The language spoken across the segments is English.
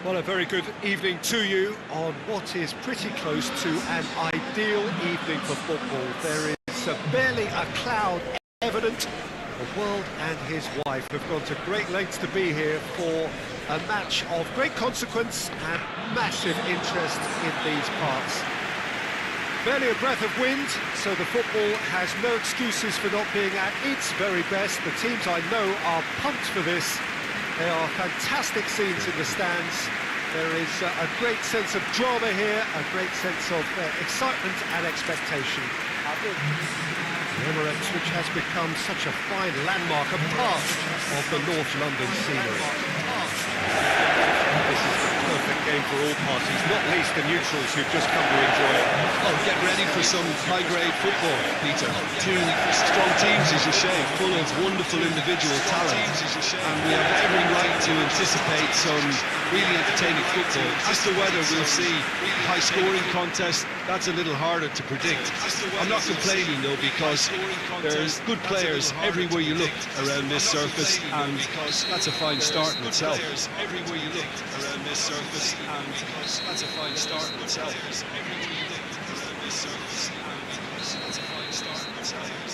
Well, a very good evening to you on what is pretty close to an ideal evening for football. There is barely a cloud evident. The world and his wife have gone to great lengths to be here for a match of great consequence and massive interest in these parts. Barely a breath of wind, so the football has no excuses for not being at its very best. The teams I know are pumped for this. They are fantastic scenes in the stands. There is a great sense of drama here, a great sense of excitement and expectation. Emirates, which has become such a fine landmark, a part of the North London scenery. This is the perfect game for all parties, not least the neutrals who've just come to enjoy it. Oh, get ready for some high-grade football, Peter. Two strong teams, as you say, full of wonderful individual talent. And we have every right to anticipate some really entertaining football. As to whether we'll see a high-scoring contest, that's a little harder to predict. I'm not complaining, though, because there's good players everywhere you look around this surface, and that's a fine start in itself. Everywhere you look around this surface, and that's a fine start in itself. Everywhere you look around this surface, and that's a fine start in itself.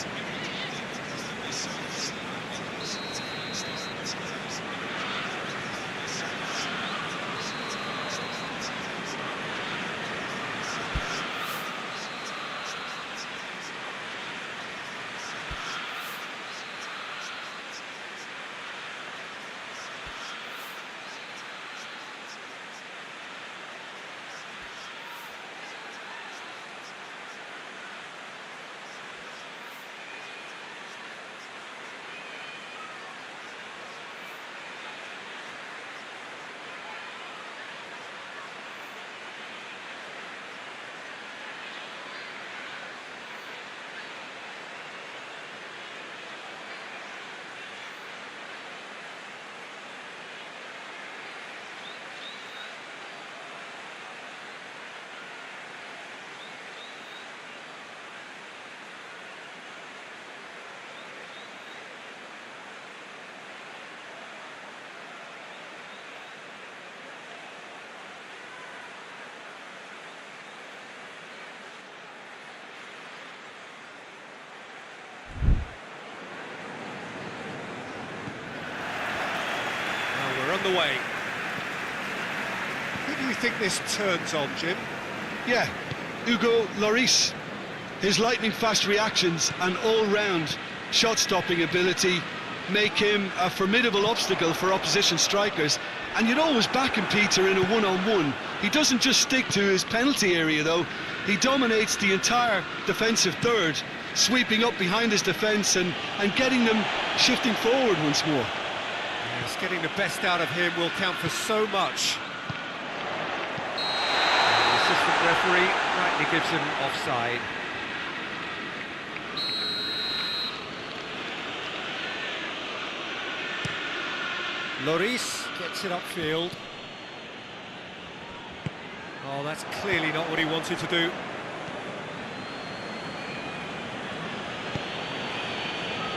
On the way. Who do you think this turns on, Jim? Yeah, Hugo Lloris. His lightning-fast reactions and all-round shot-stopping ability make him a formidable obstacle for opposition strikers. And you'd always back him, Peter, in a one-on-one. He doesn't just stick to his penalty area, though. He dominates the entire defensive third, sweeping up behind his defence and getting them shifting forward once more. Yes, getting the best out of him will count for so much. The assistant referee rightly gives him offside. Lloris gets it upfield. Oh, that's clearly not what he wanted to do.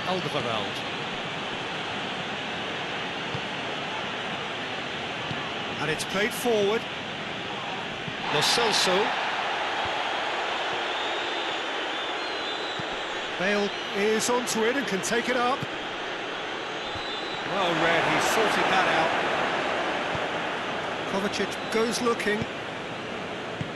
Alderweireld. And it's played forward. Lo Celso. Bale is onto it and can take it up. Well read, he sorted that out. Kovacic goes looking.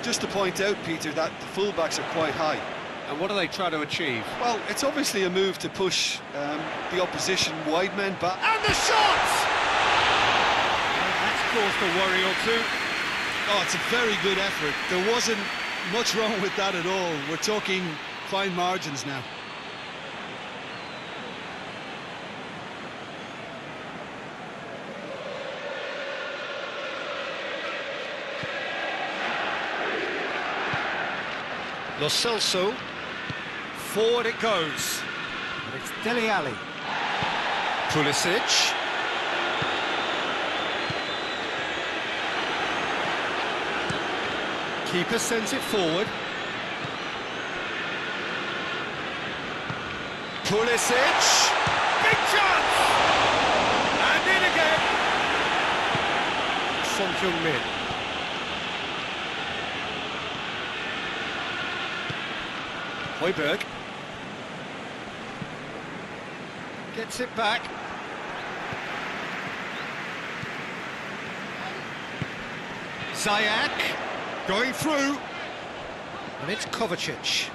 Just to point out, Peter, that the fullbacks are quite high. And what do they try to achieve? Well, it's obviously a move to push the opposition wide men back. And the shot! That's caused a worry or two. Oh, it's a very good effort. There wasn't much wrong with that at all. We're talking fine margins now. Lo Celso, forward it goes. And it's Dele Alli. Pulisic. Keeper sends it forward. Pulisic. Big chance! And in again. Son Heung-min. Højbjerg gets it back. Zayak going through, and it's Kovacic.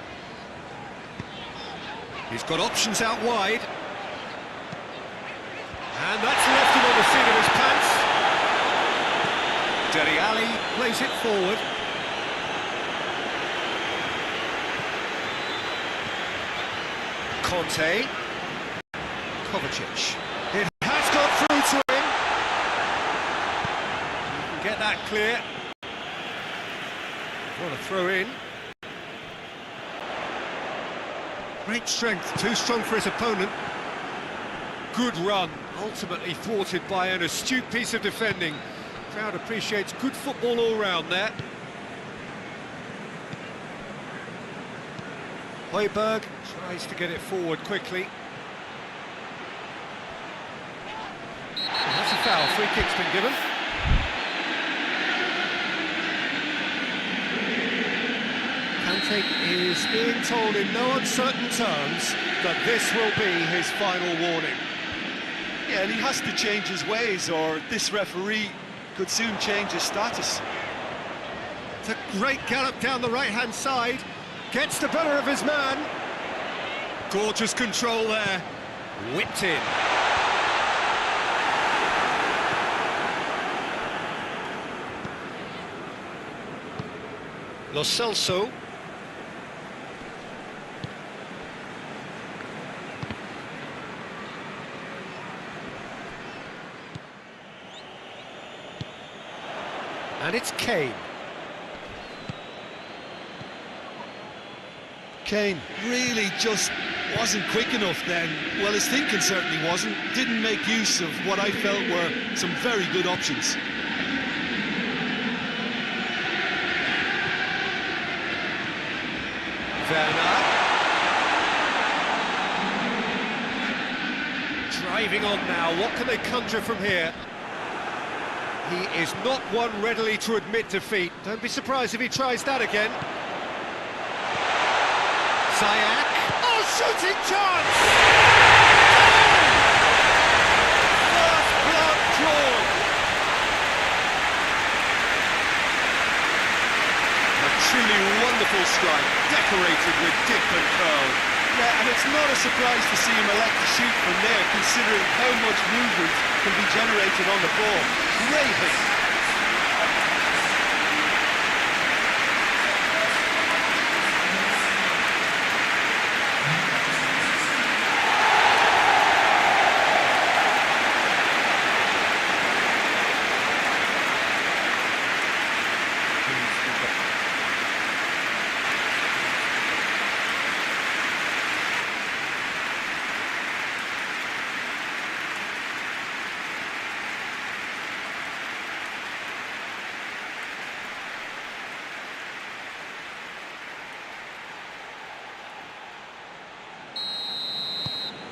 He's got options out wide, and that's left him on the seat of his pants. Dele Alli plays it forward. Conte, Kovacic. It has got through to him. You can get that clear. What a throw in. Great strength, too strong for his opponent. Good run, ultimately thwarted by an astute piece of defending. Crowd appreciates good football all round there. Højbjerg tries to get it forward quickly. And that's a foul, free kick's been given. Kante is being told in no uncertain terms that this will be his final warning. Yeah, and he has to change his ways, or this referee could soon change his status. It's a great gallop down the right-hand side. Gets the better of his man. Gorgeous control there. Whipped in. Lo Celso. And it's Kane. Kane really just wasn't quick enough then. Well, his thinking certainly wasn't. Didn't make use of what I felt were some very good options. Werner. Driving on now, what can they conjure from here? He is not one readily to admit defeat. Don't be surprised if he tries that again. Zayak. Oh, shooting chance! First blood drawn. A truly wonderful strike, decorated with dip and curl. Yeah, and it's not a surprise to see him elect to shoot from there, considering how much movement can be generated on the ball. Great hit.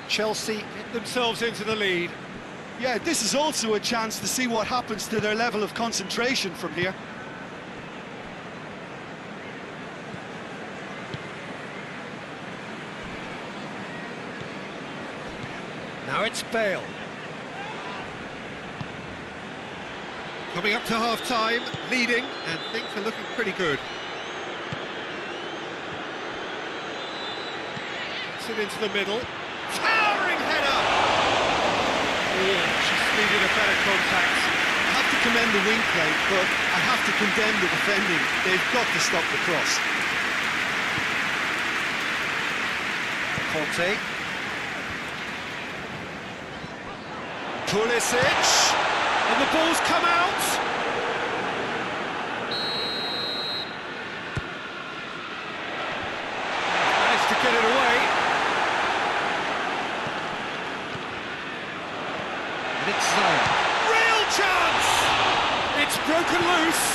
Chelsea get themselves into the lead. Yeah, this is also a chance to see what happens to their level of concentration from here. Now it's Bale. Coming up to half-time, leading, and things are looking pretty good. Gets it into the middle. Towering header! Oh, just needed a better contact. I have to commend the wing play, but I have to condemn the defending. They've got to stop the cross. Conte. Pulisic. And the ball's come out. Managed to get it away. And it's real chance! It's broken loose.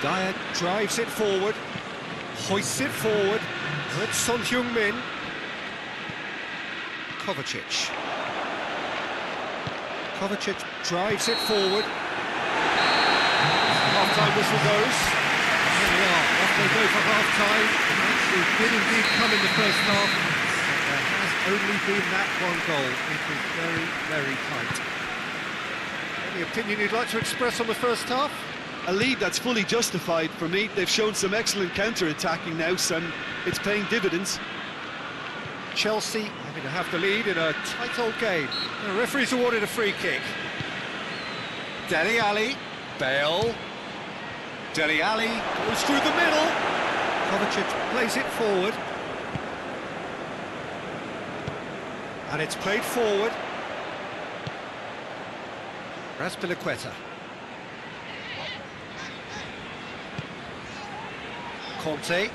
Dyer drives it forward, hoists it forward. It's Son Heung-min. Kovacic. Kovacic drives it forward. Half-time whistle goes. Here we are, off they go for half-time. It did indeed come in the first half, but there has only been that one goal. It was very, very tight. Any opinion you'd like to express on the first half? A lead that's fully justified for me. They've shown some excellent counter-attacking now, and it's paying dividends. Chelsea having to have the lead in a tight old game. The referee's awarded a free kick. Dele Alli, Bale. Dele Alli goes through the middle. Kovacic plays it forward. And it's played forward. Raspilicueta. Conte.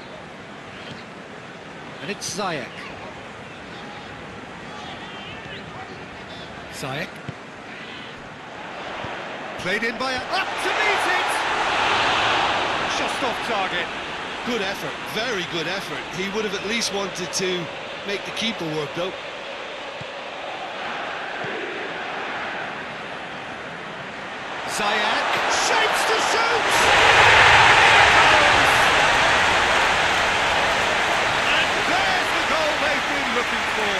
And it's Ziyech. Ziyech. Played in by up to meet it! Just off target. Good effort, very good effort. He would have at least wanted to make the keeper work, though. Ziyech shapes to shoot! And there's the goal they've been looking for.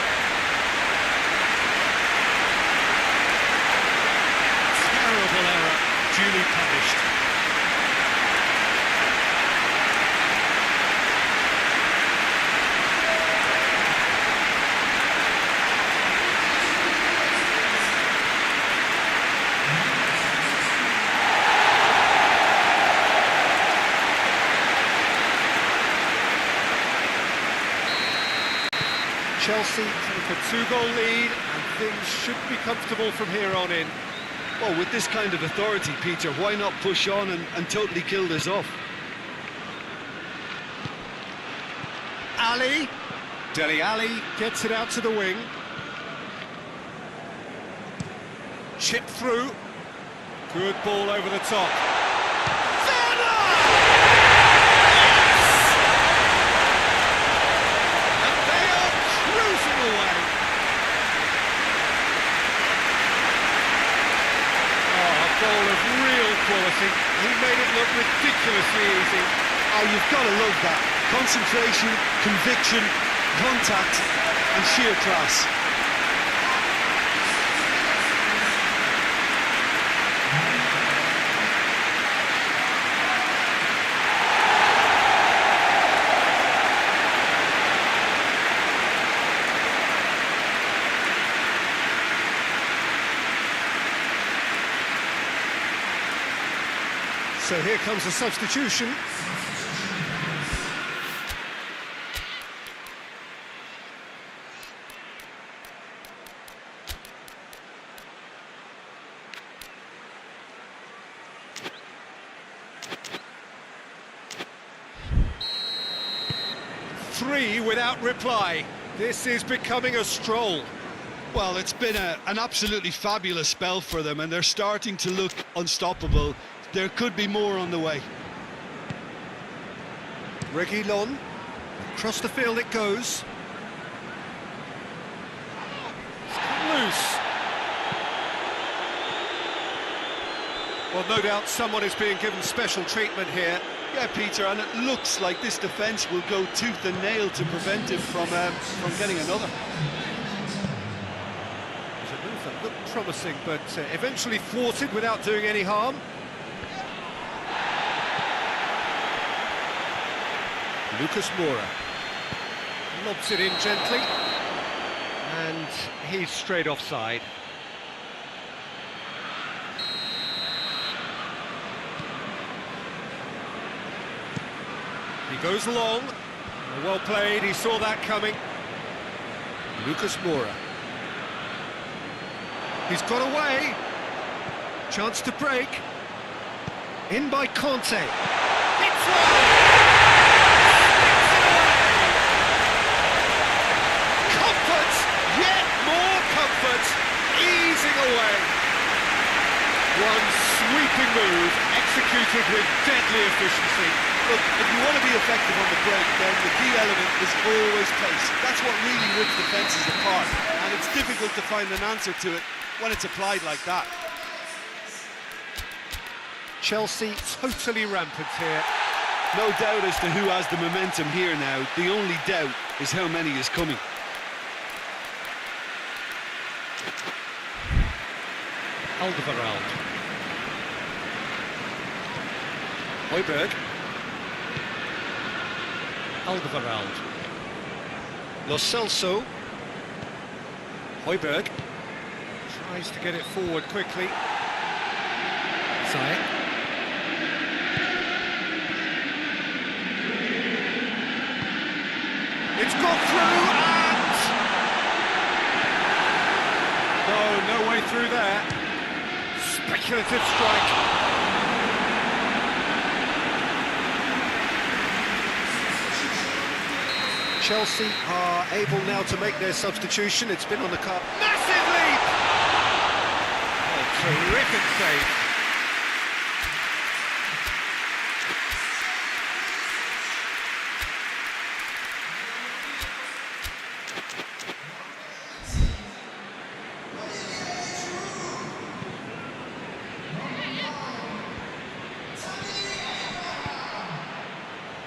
Terrible error, duly punished. Chelsea take a two-goal lead, and things should be comfortable from here on in. Well, with this kind of authority, Peter, why not push on and totally kill this off? Ali. Dele Alli gets it out to the wing. Chip through. Good ball over the top. Goal of real quality. He made it look ridiculously easy. Oh, you've got to love that. Concentration, conviction, contact, and sheer class. So here comes a substitution. Three without reply. This is becoming a stroll. Well, it's been an absolutely fabulous spell for them, and they're starting to look unstoppable. There could be more on the way. Reguilon, across the field it goes. It's come loose. Well, no doubt someone is being given special treatment here. Yeah, Peter, and it looks like this defence will go tooth and nail to prevent him from getting another. It was a move that looked promising, but eventually thwarted without doing any harm. Lucas Moura lobs it in gently, and he's straight offside. He goes long, well played, he saw that coming. Lucas Moura. He's got away, chance to break, in by Conte. It's one! Easing away. One sweeping move, executed with deadly efficiency. Look, if you want to be effective on the break, then the key element is always pace. That's what really rips defences apart, and it's difficult to find an answer to it when it's applied like that. Chelsea totally rampant here. No doubt as to who has the momentum here now. The only doubt is how many is coming. Alderweireld. Højbjerg. Alderweireld. Lo Celso. Højbjerg. Tries to get it forward quickly. Ziyech. It's got through and... No way through there. Speculative strike. Chelsea are able now to make their substitution. It's been on the card. Massive leap! Oh, terrific save.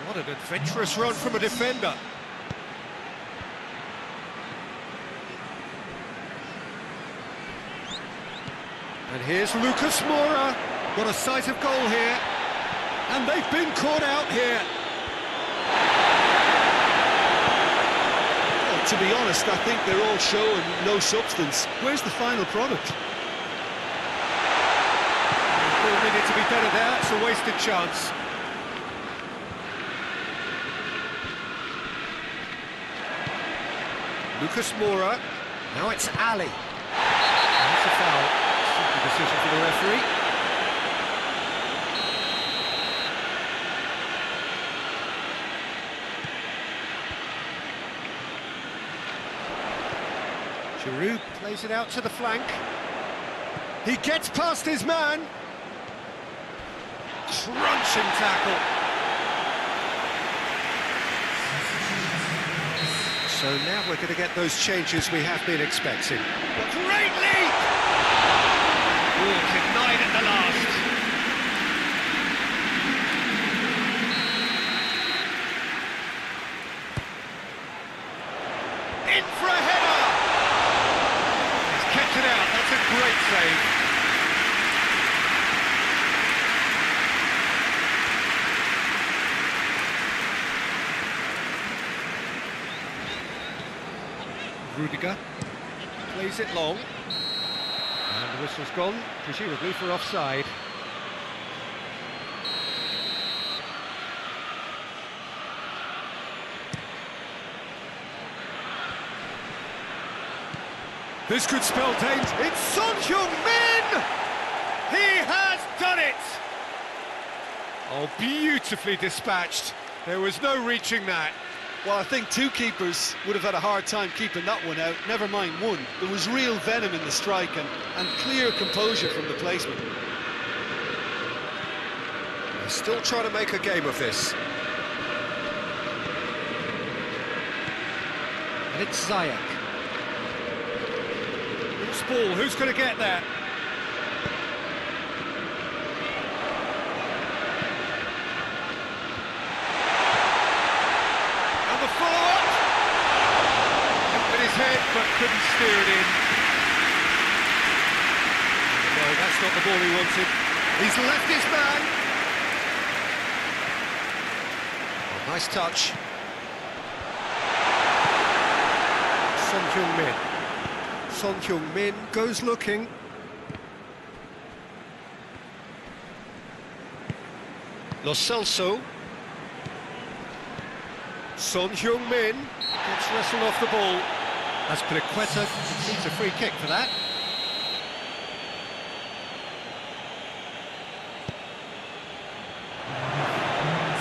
What an adventurous run from a defender. And here's Lucas Moura. Got a sight of goal here. And they've been caught out here. Well, to be honest, I think they're all show and no substance. Where's the final product? Ball needed to be better there. It's a wasted chance. Lucas Moura. Now it's Ali. That's a foul. Simple decision for the referee. Giroud plays it out to the flank. He gets past his man. Crunching tackle. So now we're going to get those changes we have been expecting. Great leap! Oh, denied at the last. In for a header! He's kept it out, that's a great save. Rudiger plays it long, and the whistle's gone, presumably for offside. This could spell danger. It's Son Heung-min! He has done it! Oh, beautifully dispatched. There was no reaching that. Well, I think two keepers would have had a hard time keeping that one out, never mind one. There was real venom in the strike and clear composure from the placement. They're still trying to make a game of this. And it's Ziyech. Loose ball, who's going to get there? Head, but couldn't steer it in. No, that's not the ball he wanted. He's left his man. Oh, nice touch. Son Heung-min. Son Heung-min goes looking. Lo Celso. Son Heung-min gets wrestled off the ball. As Piliqueta needs a free kick for that.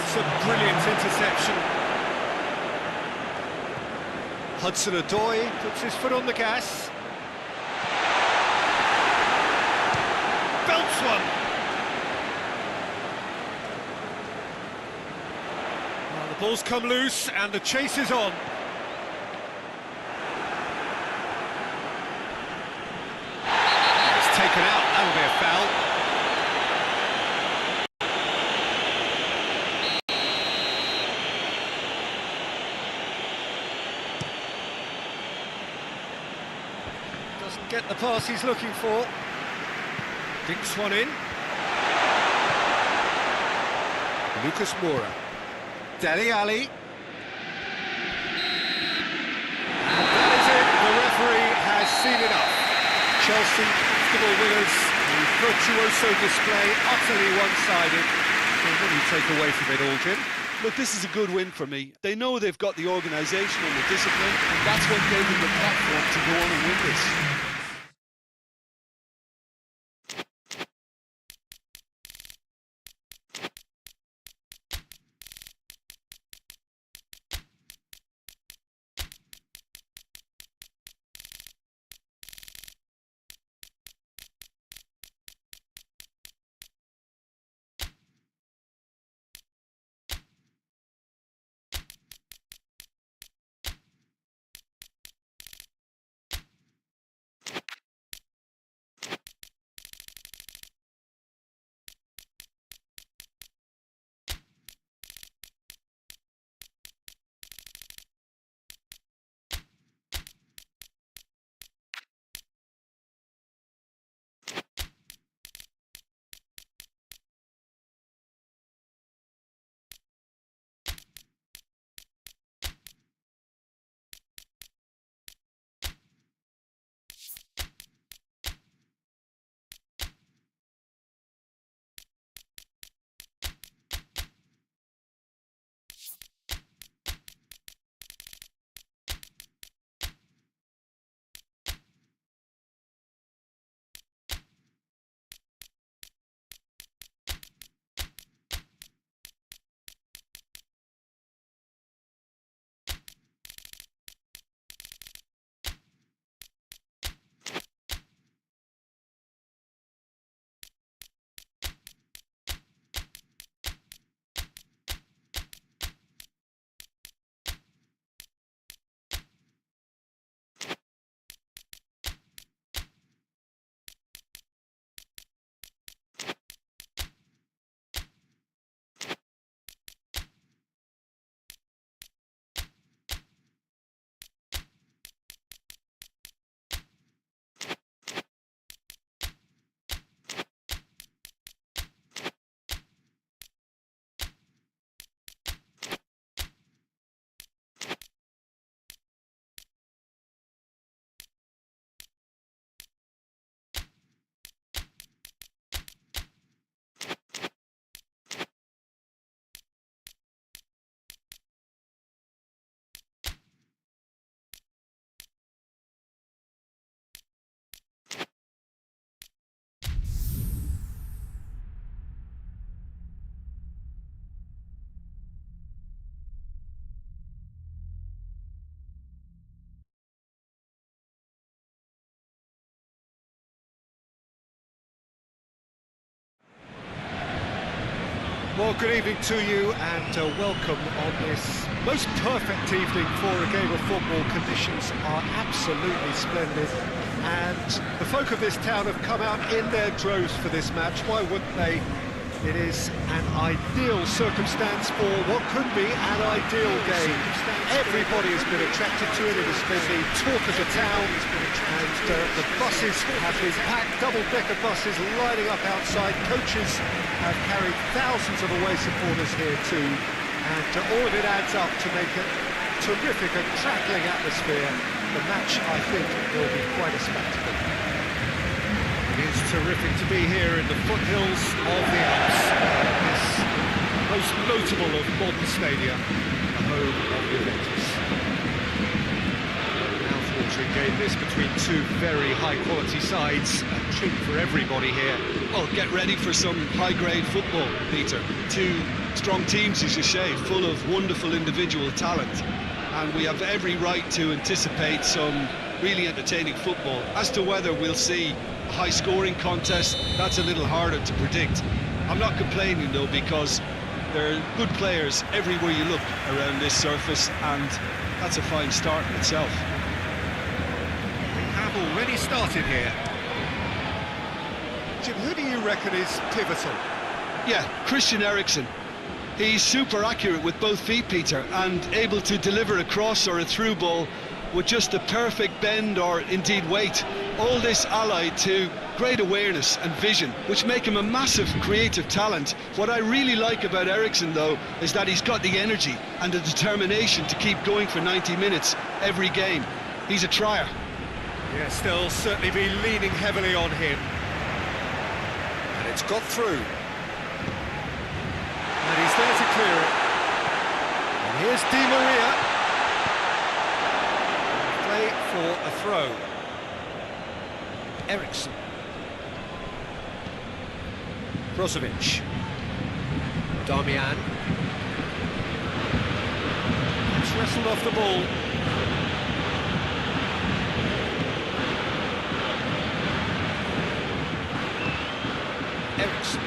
It's a brilliant interception. Hudson-Odoi puts his foot on the gas. Belts one. Ball's come loose and the chase is on. It's taken out, that'll be a foul. Doesn't get the pass he's looking for. Dinks one in. Lucas Moura. Dele Alli. And that is it, the referee has seen enough. Chelsea, comfortable winners, a virtuoso display, utterly one-sided. So what do you take away from it all, Jim? Look, this is a good win for me. They know they've got the organisation and the discipline, and that's what gave them the platform to go on and win this. Well, good evening to you and welcome on this most perfect evening for a game of football. Conditions are absolutely splendid and the folk of this town have come out in their droves for this match. Why wouldn't they? It is an ideal circumstance for what could be an ideal game. Everybody has been attracted to it. It has been the talk of the town, and the buses have been packed, double-decker buses lining up outside. Coaches have carried thousands of away supporters here too, and all of it adds up to make a terrific and crackling atmosphere. The match, I think, will be quite a spectacle. It's terrific to be here in the foothills of the Alps, this most notable of modern stadia, the home of Juventus. Mouth-watering game this between two very high-quality sides, a treat for everybody here. Well, get ready for some high-grade football, Peter. Two strong teams, as you say, full of wonderful individual talent. And we have every right to anticipate some really entertaining football. As to whether we'll see a high-scoring contest, that's a little harder to predict. I'm not complaining, though, because There are good players everywhere you look around this surface, and that's a fine start in itself. We have already started here. Jim, who do you reckon is pivotal? Yeah, Christian Eriksen. He's super accurate with both feet, Peter, and able to deliver a cross or a through ball with just the perfect bend or indeed weight. All this allied to great awareness and vision, which make him a massive creative talent. What I really like about Eriksen, though, is that he's got the energy and the determination to keep going for 90 minutes every game. He's a trier. Yeah, still certainly be leaning heavily on him. And it's got through. And he's there to clear it. And here's Di Maria. Play for a throw. Eriksen. Brozovic. Darmian. It's wrestled off the ball. Eriksen.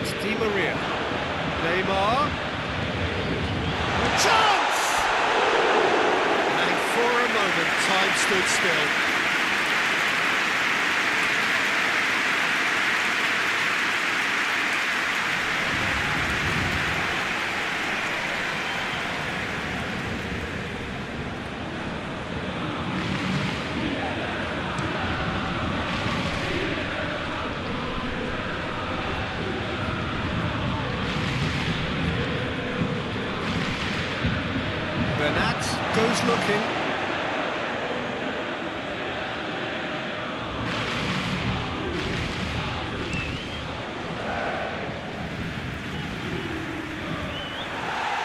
It's Di Maria. Neymar. A chance! And for a moment, time stood still. Bernat goes looking.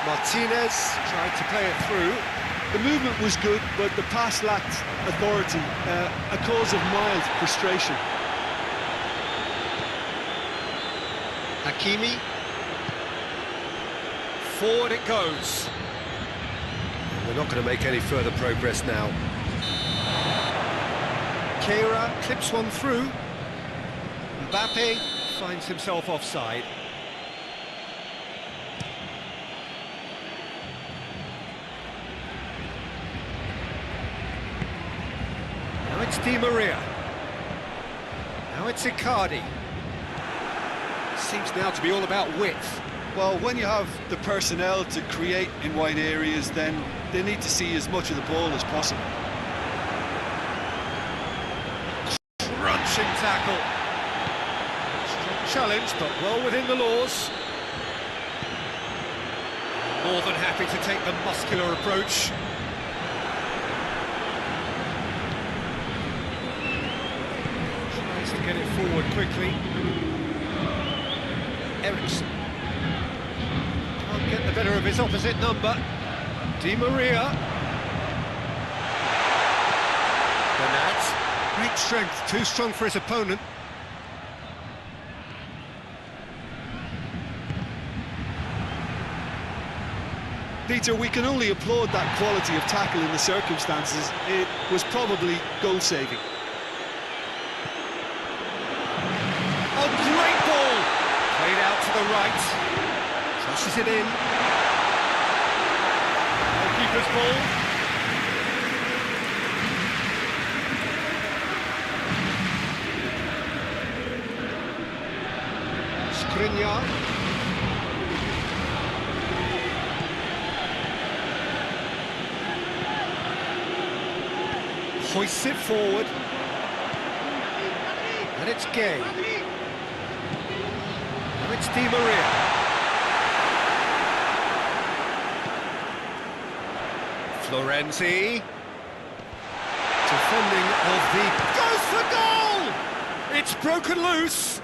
Martinez tried to play it through. The movement was good, but the pass lacked authority, a cause of mild frustration. Hakimi. Forward it goes. We're not going to make any further progress now. Keira clips one through. Mbappe finds himself offside. Now it's Di Maria. Now it's Icardi. Seems now to be all about width. Well, when you have the personnel to create in wide areas, then they need to see as much of the ball as possible. Crunching tackle. Strong challenge, but well within the laws. More than happy to take the muscular approach. Tries to get it forward quickly. Eriksen. Can't get the better of his opposite number. Di Maria. Bernat. Great strength, too strong for his opponent. Peter, we can only applaud that quality of tackle in the circumstances. It was probably goal-saving. A great ball! Played out to the right. Crosses it in. Keeper's ball. Skriniar. Hoists it forward. And it's Gay. Now it's Di Maria. Florenzi. Defending of the... Goes for goal! It's broken loose.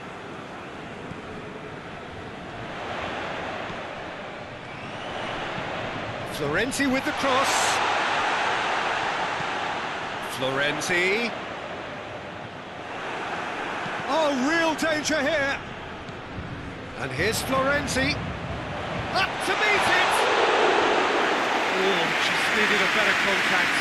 Florenzi with the cross. Florenzi. Oh, real danger here. And here's Florenzi. Up to meet it. Oh, just needed a better contact.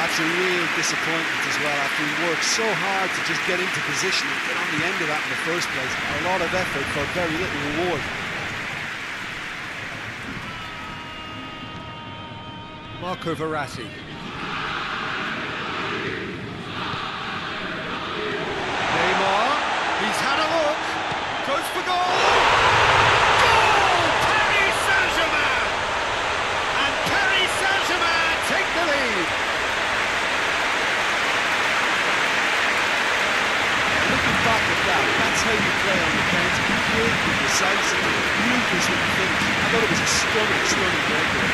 That's a real disappointment as well, after he worked so hard to just get into position and get on the end of that in the first place. A lot of effort for very little reward. Marco Verratti. Neymar, he's had a look, goes for goal! Goal! Paris Saint-Germain! And Paris Saint-Germain take the lead! Looking back at that, that's how you play on the counter. Quick, decisive, ruthless with the finish. I thought it was a stunning, stunning breakaway.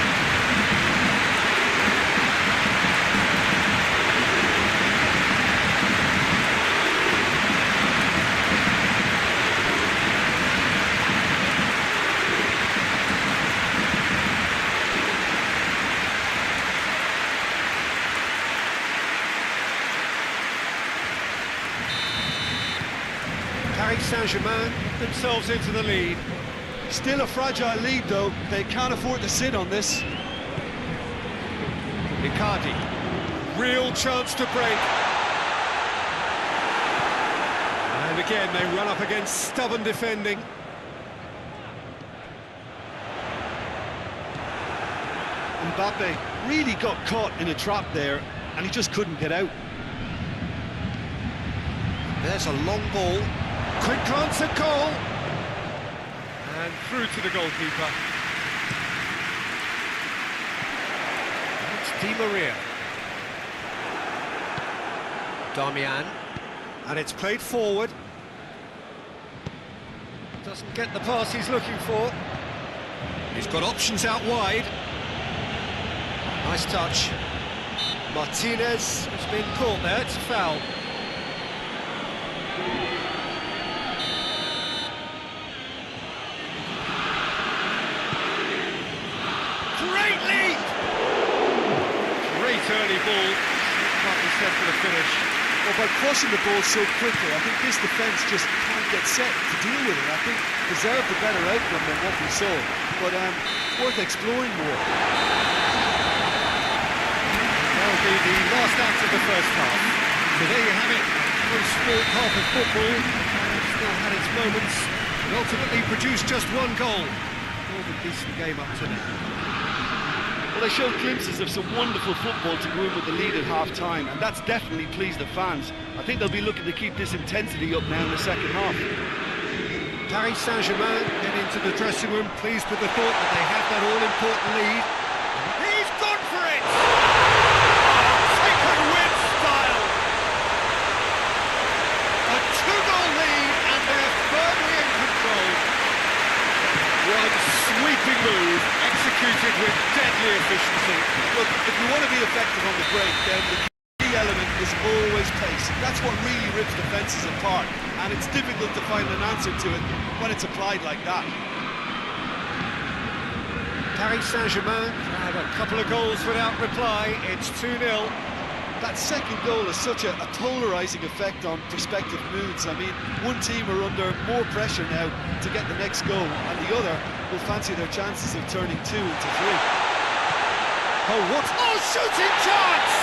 Paris Saint-Germain themselves into the lead. Still a fragile lead though, they can't afford to sit on this. Icardi, real chance to break. And again they run up against stubborn defending. Mbappe really got caught in a trap there and he just couldn't get out. There's a long ball. Quick glance at goal. And through to the goalkeeper. It's Di Maria. Darmian. And it's played forward. Doesn't get the pass he's looking for. He's got options out wide. Nice touch. Martinez has been caught there, it's a foul. Great lead! Great early ball, can't be set for the finish. Well, by crossing the ball so quickly, I think this defence just can't get set to deal with it. I think deserved a better outcome than what we saw, but worth exploring more. That'll be the last act of the first half. So there you have it, one sport half of football, still had its moments, but ultimately produced just one goal. All the decent game up to now. Well, they showed glimpses of some wonderful football to go in with the lead at half-time, and that's definitely pleased the fans. I think they'll be looking to keep this intensity up now in the second half. Paris Saint-Germain get into the dressing room, pleased with the thought that they have that all-important lead. He's gone for it! Oh, taken with style! A two-goal lead, and they're firmly in control. One sweeping move, executed with deadly efficiency. Look, if you want to be effective on the break, then the key element is always pace. That's what really rips defences apart, and it's difficult to find an answer to it when it's applied like that. Paris Saint-Germain had a couple of goals without reply. It's 2-0. That second goal has such a polarising effect on prospective moods. I mean, one team are under more pressure now to get the next goal, and the other will fancy their chances of turning 2 into 3. Oh, what? Oh, shooting chance!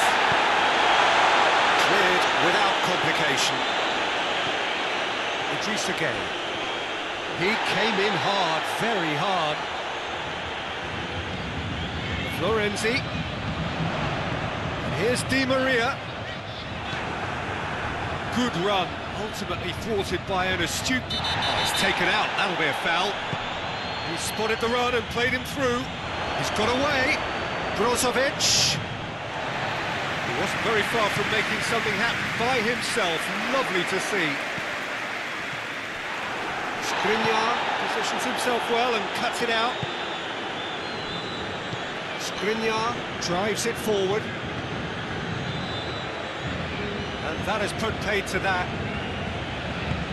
Cleared without complication. Idrissa Gueye. He came in hard, very hard. Florenzi. Here's Di Maria. Good run, ultimately thwarted by an astute... Oh, he's taken out, that'll be a foul. He spotted the run and played him through. He's got away. Brozovic. He wasn't very far from making something happen by himself. Lovely to see. Skriniar positions himself well and cuts it out. Skriniar drives it forward. And that has put paid to that.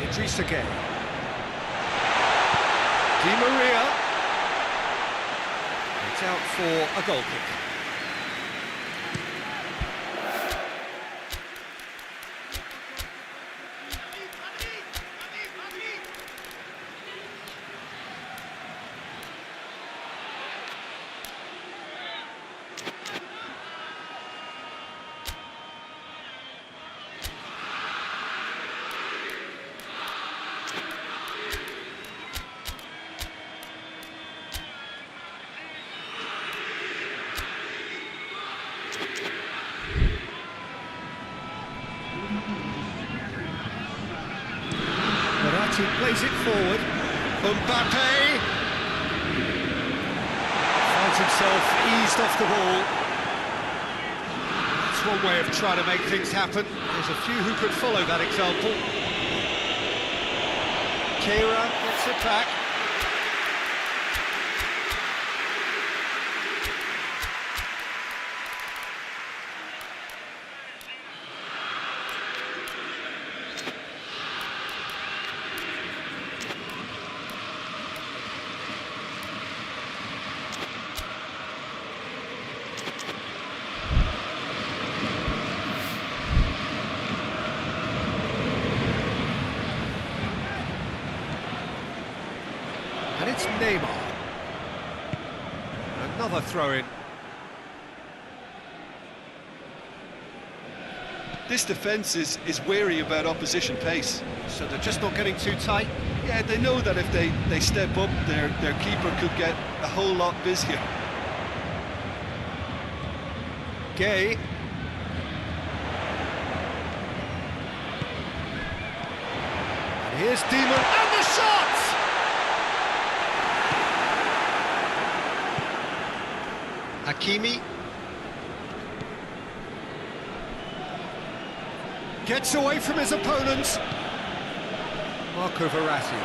Idrissa Gueye. Di Maria. It's out for a goal kick. he plays it forward. Mbappe finds himself eased off the ball. That's one way of trying to make things happen. There's a few who could follow that example. Kira gets it back. And it's Neymar. Another throw-in. This defence is wary about opposition pace. So they're just not getting too tight. Yeah, they know that if they step up, their keeper could get a whole lot busier. Gay. And here's Demon, and the shot! Hakimi gets away from his opponent. Marco Verratti.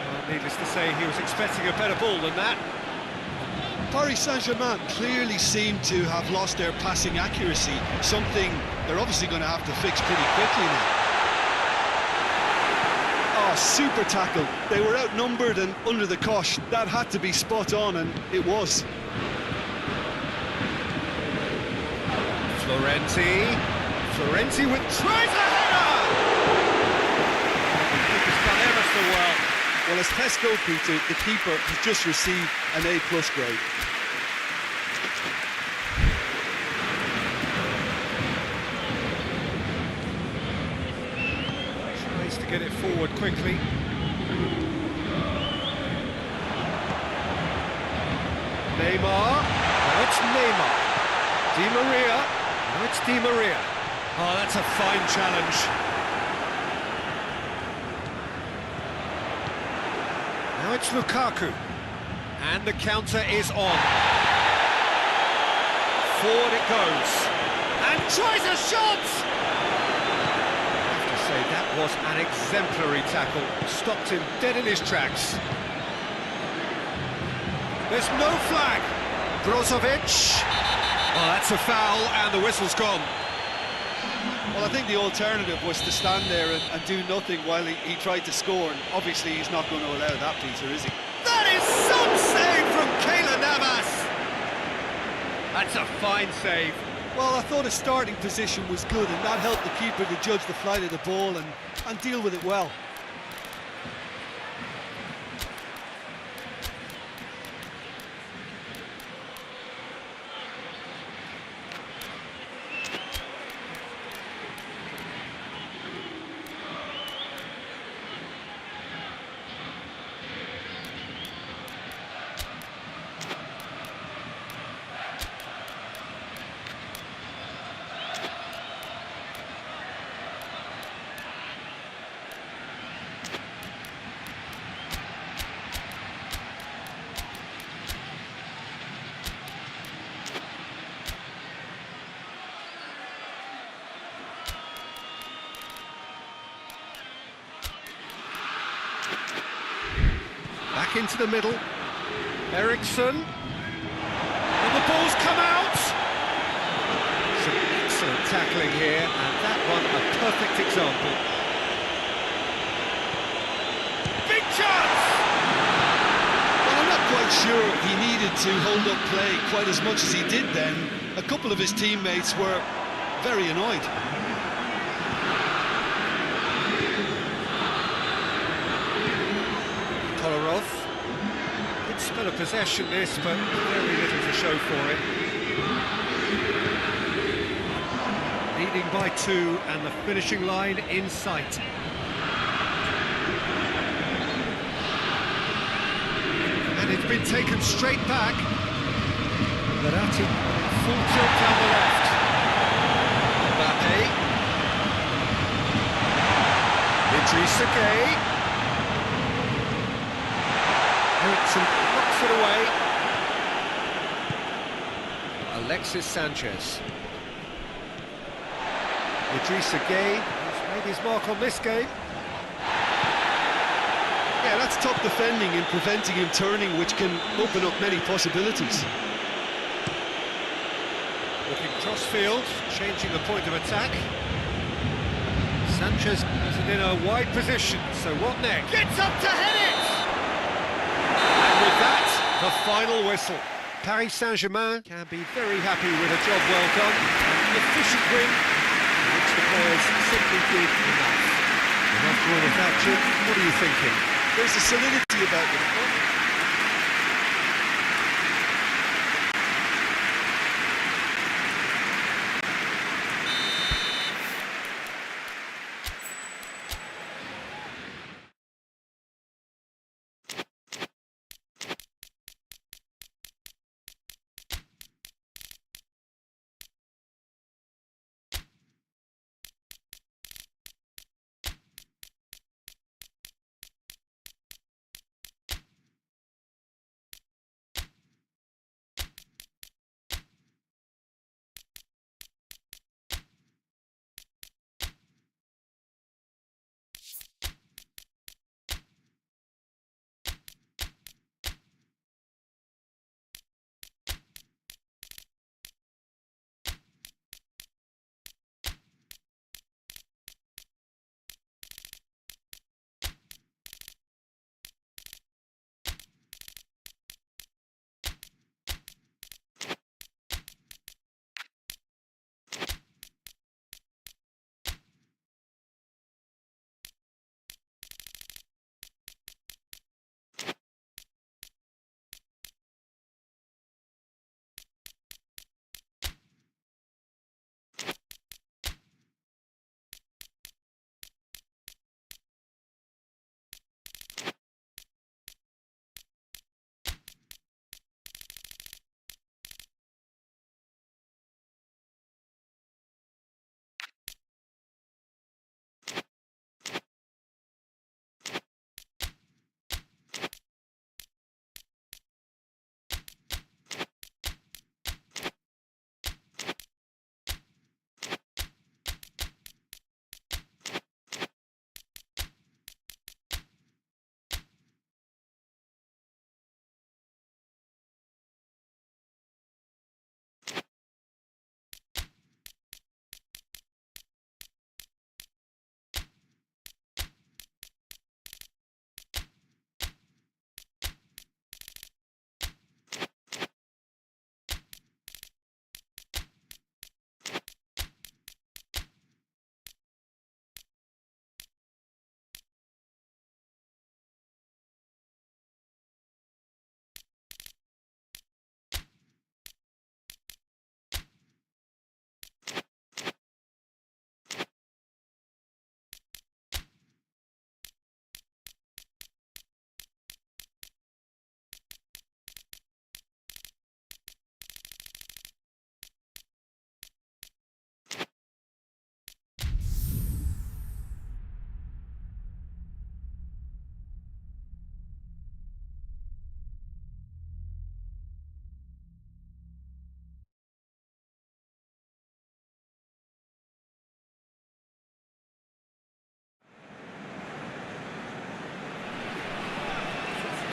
Well, needless to say, he was expecting a better ball than that. Paris Saint-Germain clearly seem to have lost their passing accuracy, something they're obviously going to have to fix pretty quickly now. Oh, super tackle. They were outnumbered and under the cosh. That had to be spot on, and it was. Florenzi with tries a header! He's done ever so well. Well, as Tesco, Peter, the keeper has just received an A+ grade. Tries to get it forward quickly. Neymar. Now it's Neymar. Di Maria. Now it's Di Maria. Oh, that's a fine challenge. Now it's Lukaku. And the counter is on. Forward it goes. And tries a shot! I have to say, that was an exemplary tackle. Stopped him dead in his tracks. There's no flag. Brozovic. Oh, that's a foul, and the whistle's gone. Well, I think the alternative was to stand there and do nothing while he tried to score, and obviously he's not going to allow that, Peter, is he? That is some save from Keylor Navas! That's a fine save. Well, I thought his starting position was good, and that helped the keeper to judge the flight of the ball and deal with it well. Back into the middle. Eriksson. And the ball's come out! Some excellent tackling here, and that one a perfect example. Big chance! Well, I'm not quite sure he needed to hold up play quite as much as he did then. A couple of his teammates were very annoyed. Kolarov. Good spell of possession this, but very little to show for it. Leading by 2 and the finishing line in sight. And it's been taken straight back. Verratti, full tilt down the left. Mbappe. Gay. Ericsson knocks it away. Alexis Sanchez. Gay has made his mark on this game. Yeah, that's top defending and preventing him turning, which can open up many possibilities. Looking cross-field, changing the point of attack. Sanchez has it in a wide position, so what next? Gets up to head it! And with that, the final whistle. Paris Saint-Germain can be very happy with a job well done. An efficient win, in which the players simply did enough. And after all of that, Jim, what are you thinking? There's a solidity about them.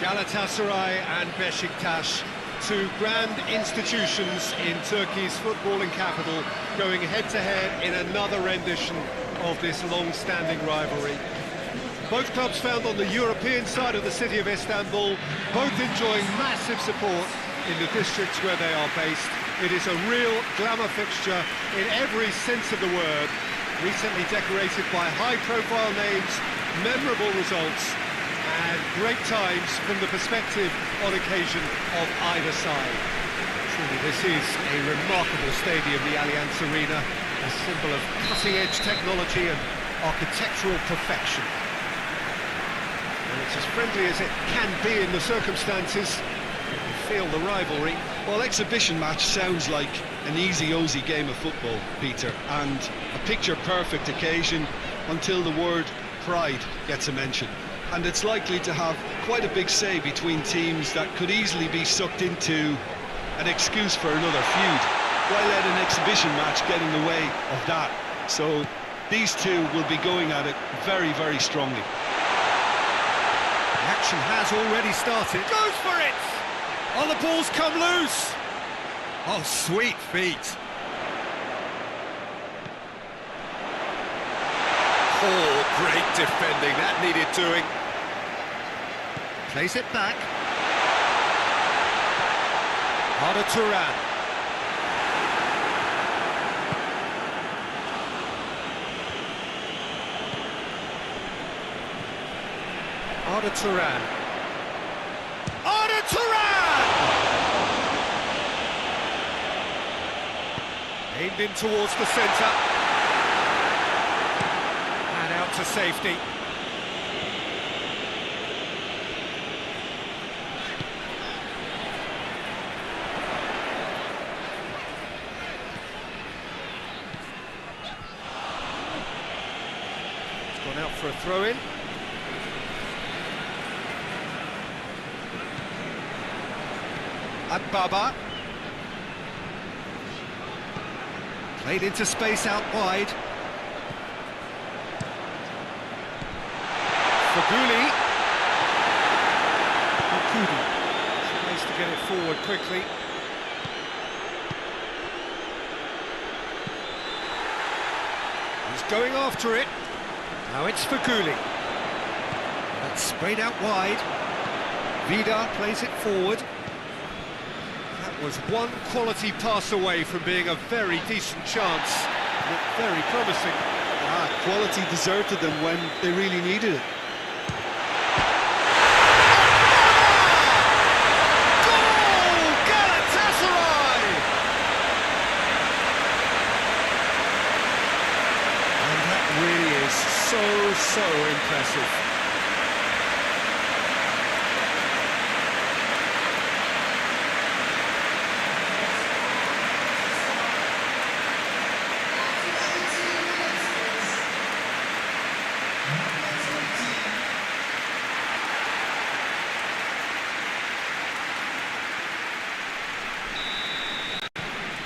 Galatasaray and Beşiktaş, two grand institutions in Turkey's footballing capital, going head-to-head in another rendition of this long-standing rivalry. Both clubs found on the European side of the city of Istanbul, both enjoying massive support in the districts where they are based. It is a real glamour fixture in every sense of the word, recently decorated by high-profile names, memorable results, and great times from the perspective on occasion of either side. Truly, this is a remarkable stadium, the Allianz Arena, a symbol of cutting-edge technology and architectural perfection. And it's as friendly as it can be in the circumstances. You can feel the rivalry. Well, exhibition match sounds like an easy-ozy game of football, Peter, and a picture-perfect occasion until the word pride gets a mention, and it's likely to have quite a big say between teams that could easily be sucked into an excuse for another feud. Why let an exhibition match get in the way of that? So these two will be going at it very, very strongly. The action has already started. Goes for it! Oh, the ball's come loose! Oh, sweet feet. Oh, great defending. That needed doing. Plays it back. Arda Turan. Arda Turan. Arda Turan! Aimed in towards the centre. And out to safety. It's gone out for a throw-in. Baba. Played into space out wide. Faguli. Okudi. Tries to get it forward quickly. He's going after it. Now it's Faguli. That's sprayed out wide. Vida plays it forward. Was one quality pass away from being a very decent chance. Looked very promising. Quality deserted them when they really needed it. Goal! Galatasaray! And that really is so impressive.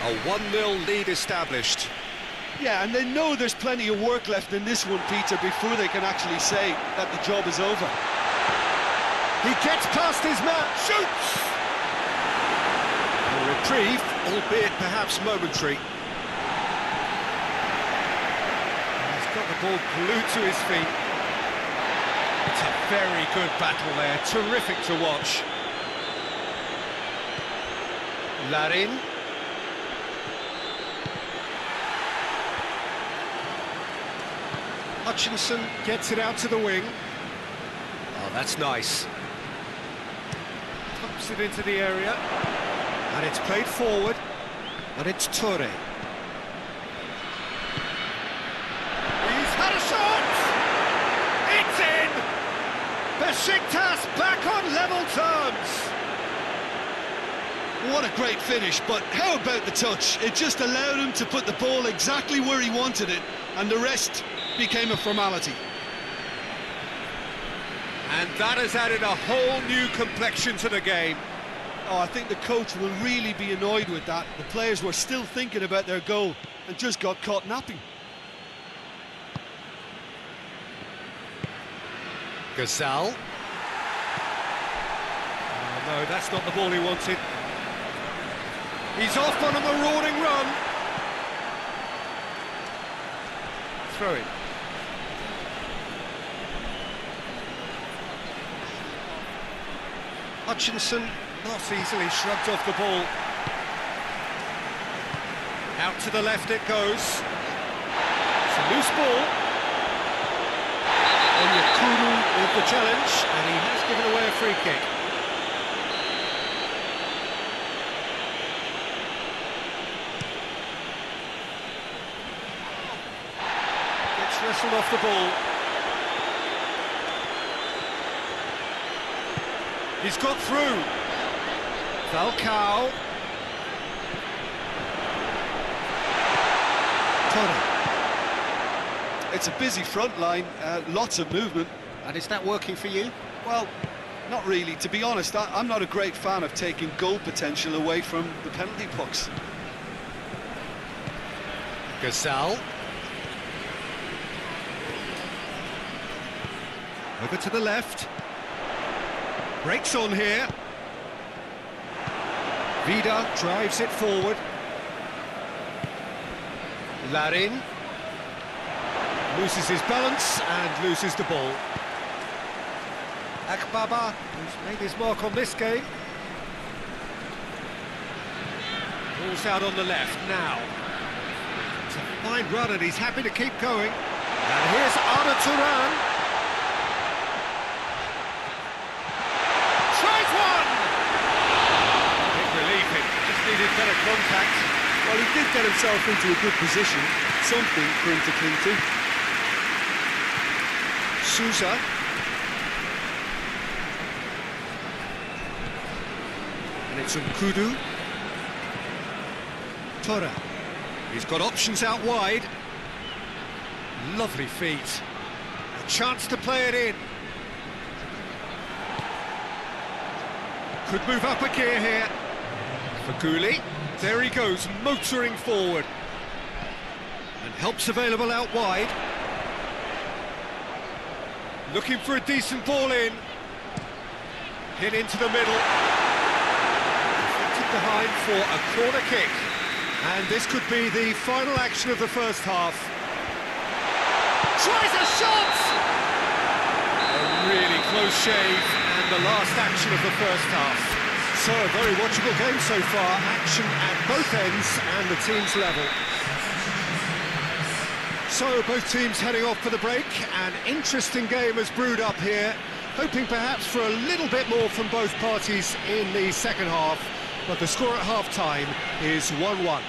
A 1-0 lead established. Yeah, and they know there's plenty of work left in this one, Peter, before they can actually say that the job is over. He gets past his man, shoots! A reprieve, albeit perhaps momentary. He's got the ball glued to his feet. It's a very good battle there, terrific to watch. Larin. Hutchinson gets it out to the wing. Oh, that's nice. Pumps it into the area. And it's played forward. And it's Toure. He's had a shot! It's in! Besiktas back on level terms! What a great finish, but how about the touch? It just allowed him to put the ball exactly where he wanted it, and the rest became a formality. And that has added a whole new complexion to the game. Oh, I think the coach will really be annoyed with that. The players were still thinking about their goal and just got caught napping. Gazal. Oh, no, that's not the ball he wanted. He's off on a marauding run. Throw it. Hutchinson not easily shrugged off the ball. Out to the left it goes. It's a loose ball. Onyekuru with the challenge, and he has given away a free kick. Gets wrestled off the ball. He's got through. Falcao. Toure. It's a busy front line, lots of movement. And is that working for you? Well, not really. To be honest, I'm not a great fan of taking goal potential away from the penalty box. Gazal. Over to the left. Breaks on here. Vida drives it forward. Larin. Loses his balance and loses the ball. Akbaba, who's made his mark on this game. Ball's out on the left now. It's a fine run and he's happy to keep going. And here's Arda Turan. Tries one! Big relief, it just needed better contact. Well, he did get himself into a good position, something for him to cling to. Sousa. And it's Nkudu. Tora. He's got options out wide. Lovely feet. A chance to play it in. Could move up a gear here. Faguli. There he goes, motoring forward. And help's available out wide. Looking for a decent ball in. Hit into the middle. Deflected behind for a corner kick. And this could be the final action of the first half. Tries a shot! A really close shave, and the last action of the first half. So, a very watchable game so far. Action at both ends and the teams level. So, both teams heading off for the break. An interesting game has brewed up here, hoping perhaps for a little bit more from both parties in the second half, but the score at half-time is 1-1.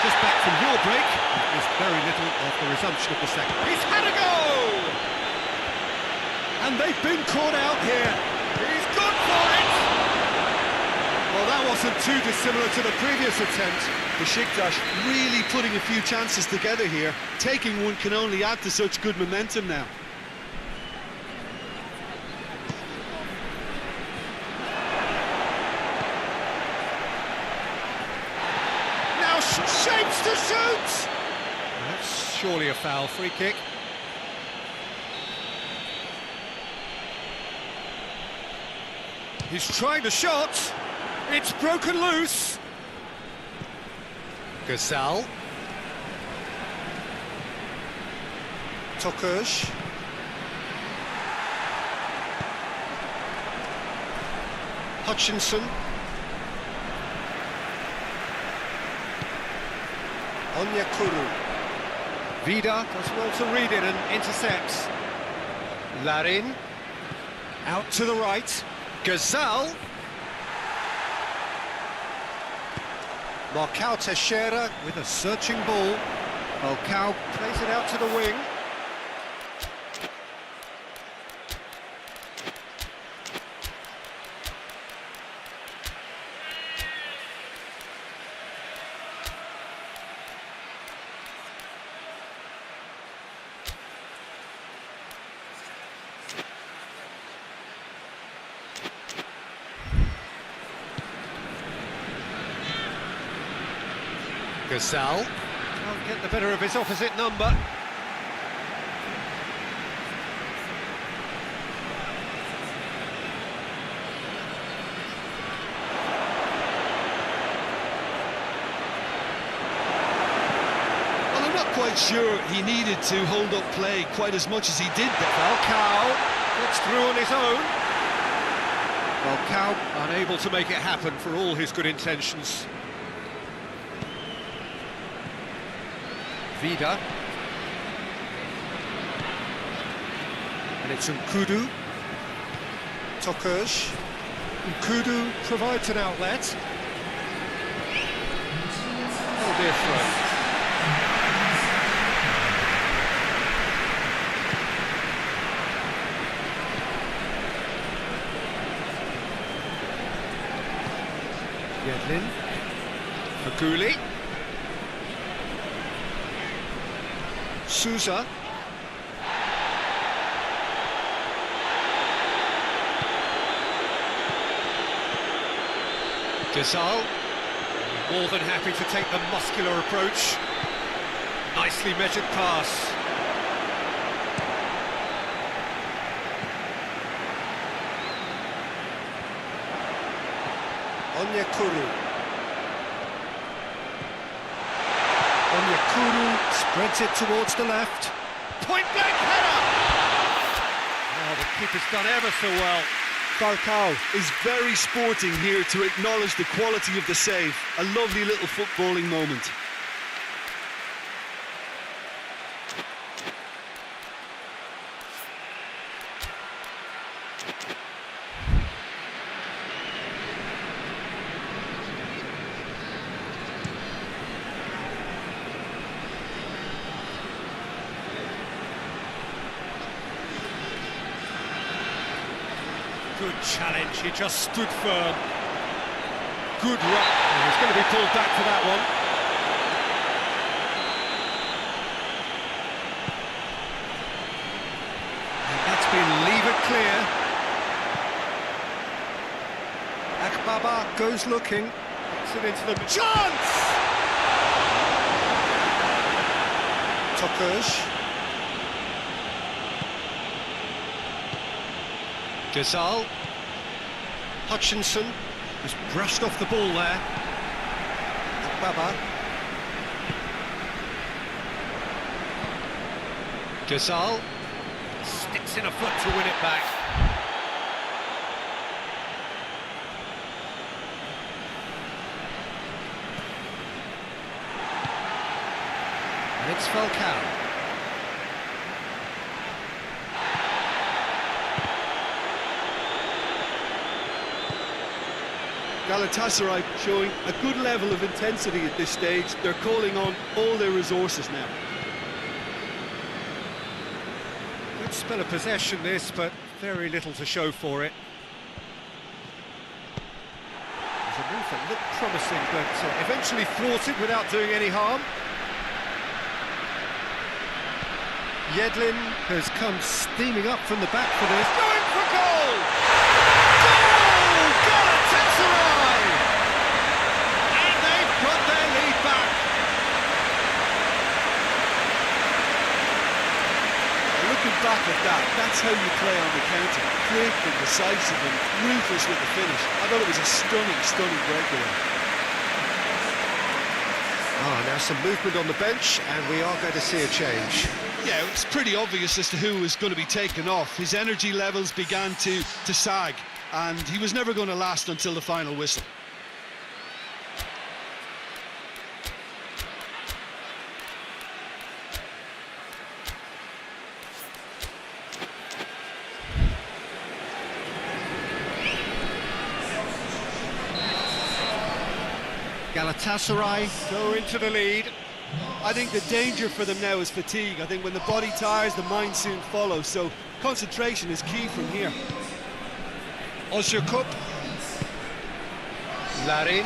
Just back from your break, there's very little of the resumption of the second. He's had a go! And they've been caught out here. He's gone for it! Well, that wasn't too dissimilar to the previous attempt. Besiktas really putting a few chances together here. Taking one can only add to such good momentum now. Now shapes to shoot! That's surely a foul. Free kick. He's trying the shot. It's broken loose. Gazal. Tokush. Hutchinson. Onyekuru. Vida does well to read it and intercepts. Larin. Out to the right. Gazal. Marcao Teixeira with a searching ball. Marcao plays it out to the wing. Gazal can't get the better of his opposite number. Well, I'm not quite sure he needed to hold up play quite as much as he did there. Falcao gets through on his own. Falcao unable to make it happen for all his good intentions. Vida. And it's Nkudu. Tokush. Nkudu provides an outlet. Oh dear, throw. Yedlin. Faguli. Souza. Gazal. More than happy to take the muscular approach. Nicely measured pass. Onyekuru. Onyekuru spreads it towards the left. Point blank header! Oh, the keeper's done ever so well. Falcao is very sporting here to acknowledge the quality of the save. A lovely little footballing moment. Good challenge, he just stood firm. Good run. Oh, he's going to be pulled back for that one. And that's been levered clear. Akbaba goes looking. Gets it into the... Chance! Tokush. Gazal. Hutchinson has brushed off the ball there. Baba. Gazal sticks in a foot to win it back. And it's Falcao. Galatasaray showing a good level of intensity at this stage. They're calling on all their resources now. Good spell of possession this, but very little to show for it. There's a move that looked promising, but eventually thwarted without doing any harm. Yedlin has come steaming up from the back for this. Going for goal! Goal! Galatasaray! And they've got their lead back. Looking back at that, that's how you play on the counter. Quick and decisive and ruthless with the finish. I thought it was a stunning breakaway. Now some movement on the bench, and we are going to see a change. Yeah, it's pretty obvious as to who was going to be taken off. His energy levels began to sag, and he was never going to last until the final whistle. Galatasaray go into the lead. I think the danger for them now is fatigue. I think when the body tires, the mind soon follows, so concentration is key from here. Ozyakup. Larin.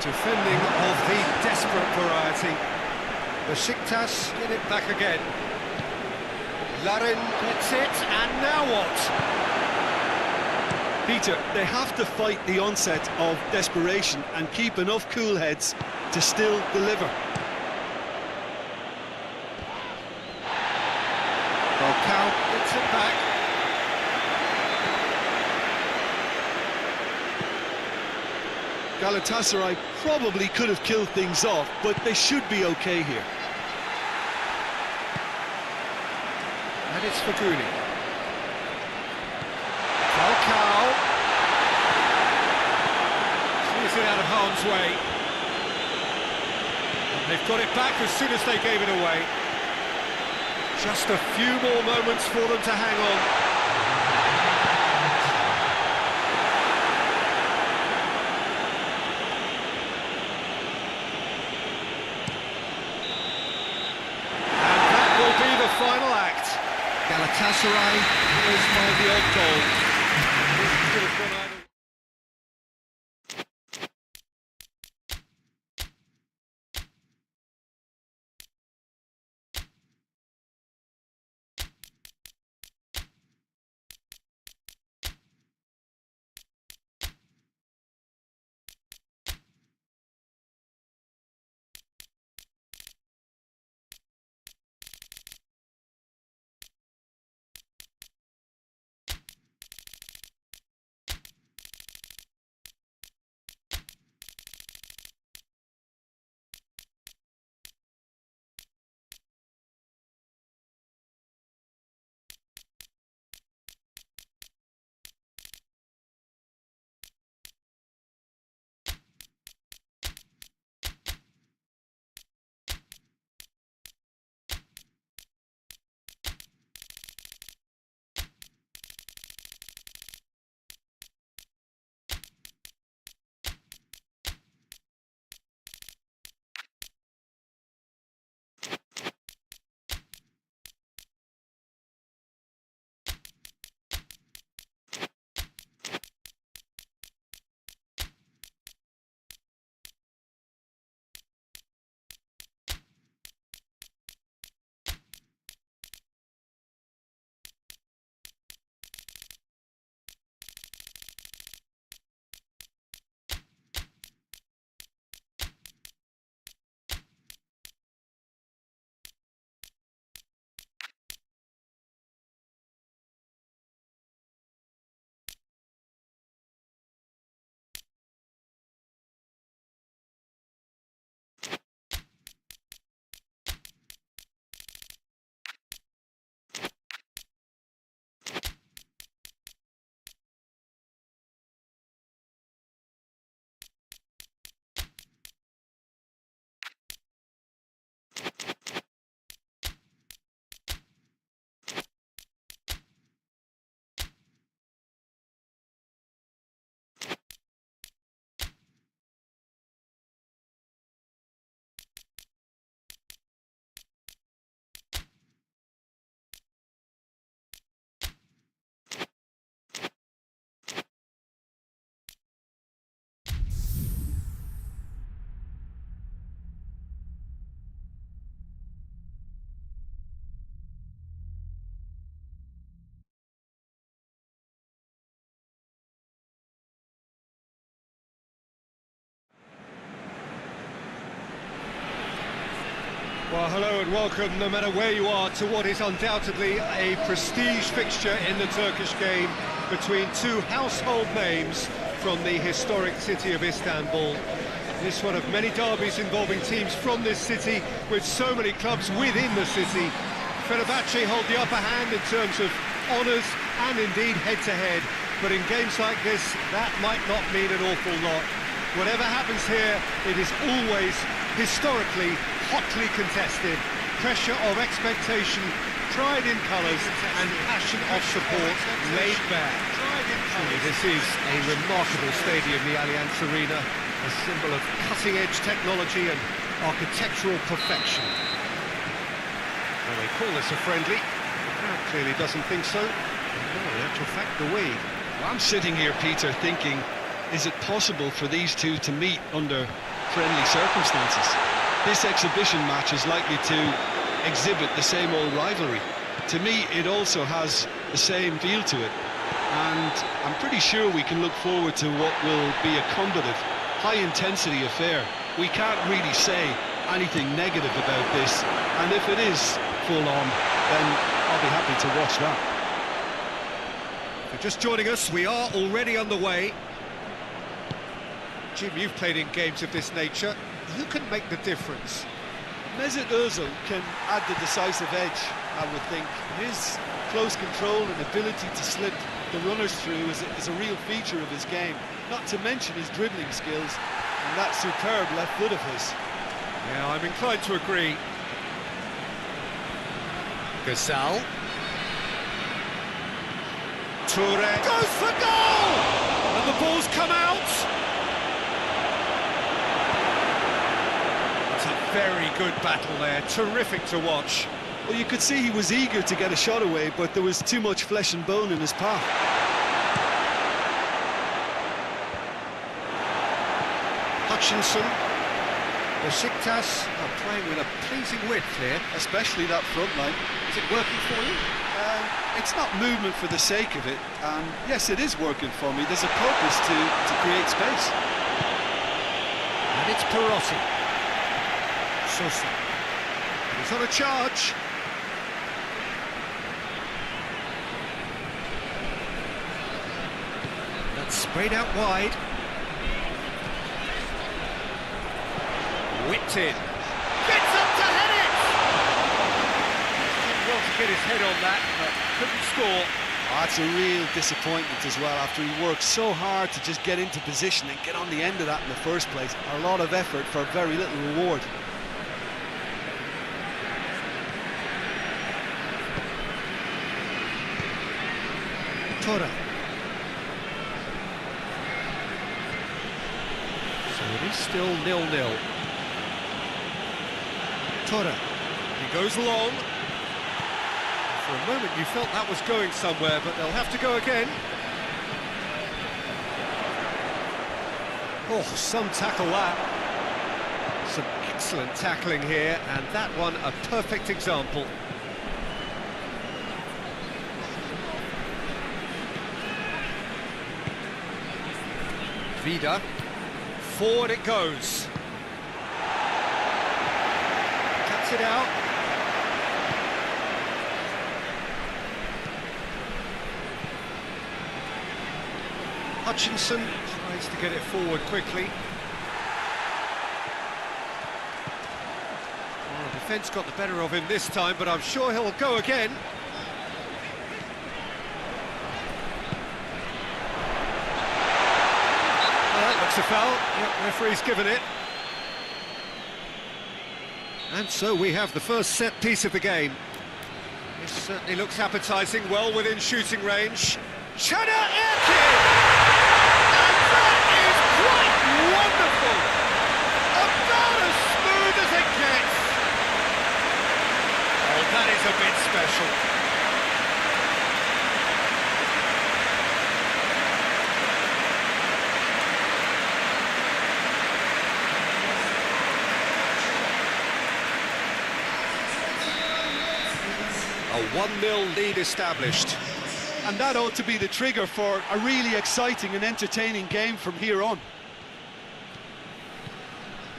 Defending of the desperate variety. Besiktas get it back again. Larin gets it, and now what? Peter, they have to fight the onset of desperation and keep enough cool heads to still deliver. Falcao gets it back. Galatasaray probably could have killed things off, but they should be okay here. And it's Faguni. Falcao. Clears it out of harm's way. And they've got it back as soon as they gave it away. Just a few more moments for them to hang on. Final act. Galatasaray is by the odd goal. This could have gone either Well, hello and welcome, no matter where you are, to what is undoubtedly a prestige fixture in the Turkish game between two household names from the historic city of Istanbul. This one of many derbies involving teams from this city, with so many clubs within the city. Fenerbahce hold the upper hand in terms of honours and indeed head-to-head, but in games like this, that might not mean an awful lot. Whatever happens here, it is always historically hotly contested. Pressure of expectation, pride in colours, and passion of support laid bare. Surely this is a remarkable stadium, the Allianz Arena, a symbol of cutting-edge technology and architectural perfection. Well, they call this a friendly. The crowd clearly doesn't think so. No, in actual fact, the we. Well, I'm sitting here, Peter, thinking, is it possible for these two to meet under friendly circumstances? This exhibition match is likely to exhibit the same old rivalry. To me, it also has the same feel to it. And I'm pretty sure we can look forward to what will be a combative, high-intensity affair. We can't really say anything negative about this, and if it is full-on, then I'll be happy to watch that. If you're just joining us, we are already underway. Jim, you've played in games of this nature. Who can make the difference? Mesut Ozil can add the decisive edge, I would think. His close control and ability to slip the runners through is a real feature of his game, not to mention his dribbling skills and that superb left foot of his. Yeah, I'm inclined to agree. Gazal. Toure goes for goal! And the ball's come out! It's a very good battle there, terrific to watch. Well, you could see he was eager to get a shot away, but there was too much flesh and bone in his path. Hutchinson. Besiktas are playing with a pleasing width here. Especially that front line. Is it working for you? It's not movement for the sake of it, and yes, it is working for me. There's a purpose to create space. And it's Perotti. Sosa. He's on a charge. That's sprayed out wide. Whipped in. Gets up to head it! Did well to get his head on that, but couldn't score. Oh, that's a real disappointment as well, after he worked so hard to just get into position and get on the end of that in the first place. A lot of effort for very little reward. Tora. So it is still 0-0. Tora. He goes long. For a moment you felt that was going somewhere, but they'll have to go again. Oh, some tackle that. Some excellent tackling here, and that one a perfect example. Vida. Forward it goes. Cuts it out. Hutchinson tries to get it forward quickly. Well, the defence got the better of him this time, but I'm sure he'll go again. It's a foul. Yep, referee's given it. And so we have the first set piece of the game. This certainly looks appetising, well within shooting range. Chana Erkin! And that is quite wonderful! About as smooth as it gets! Oh, that is a bit special. A 1-0 lead established. And that ought to be the trigger for a really exciting and entertaining game from here on.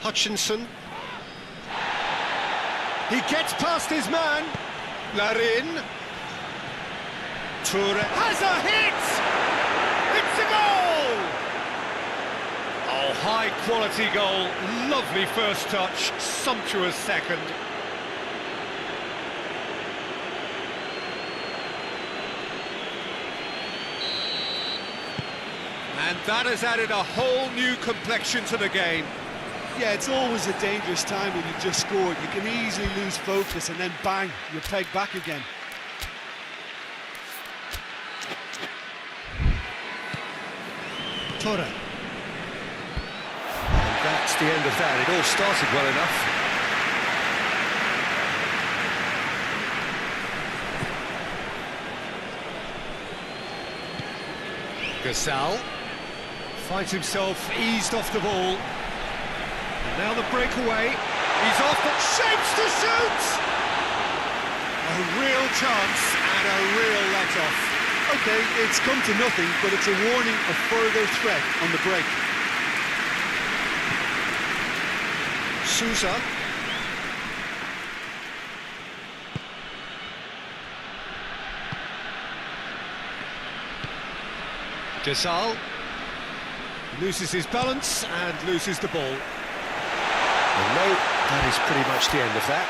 Hutchinson. He gets past his man. Larin. Toure has a hit! It's a goal! Oh, high-quality goal. Lovely first touch, sumptuous second. And that has added a whole new complexion to the game. Yeah, it's always a dangerous time when you've just scored. You can easily lose focus and then bang, you're pegged back again. Toure. And that's the end of that. It all started well enough. Gasal finds himself eased off the ball. And now the breakaway. He's off, but shapes to shoot! A real chance and a real let-off. Okay, it's come to nothing, but it's a warning of further threat on the break. Sousa. Gasal loses his balance and loses the ball. And no, that is pretty much the end of that.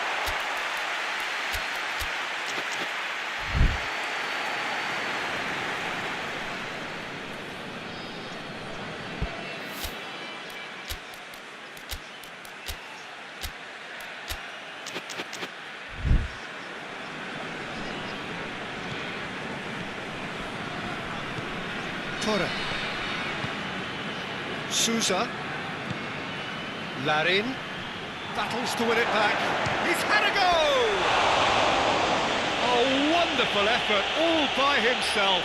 Toure. Sousa. Larin battles to win it back. He's had a go! A wonderful effort all by himself.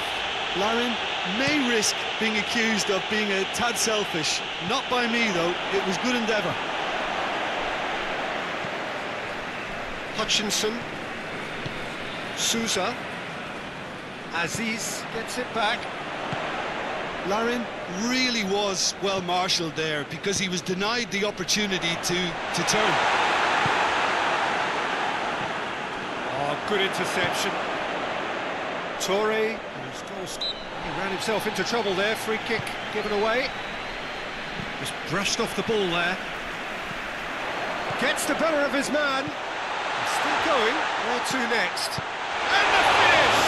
Larin may risk being accused of being a tad selfish. Not by me, though. It was good endeavour. Hutchinson. Sousa. Aziz gets it back. Larin really was well marshalled there because he was denied the opportunity to turn. Oh, good interception. Toure, he ran himself into trouble there. Free kick given away. Just brushed off the ball there. Gets the better of his man. He's still going. Where to next? And the finish!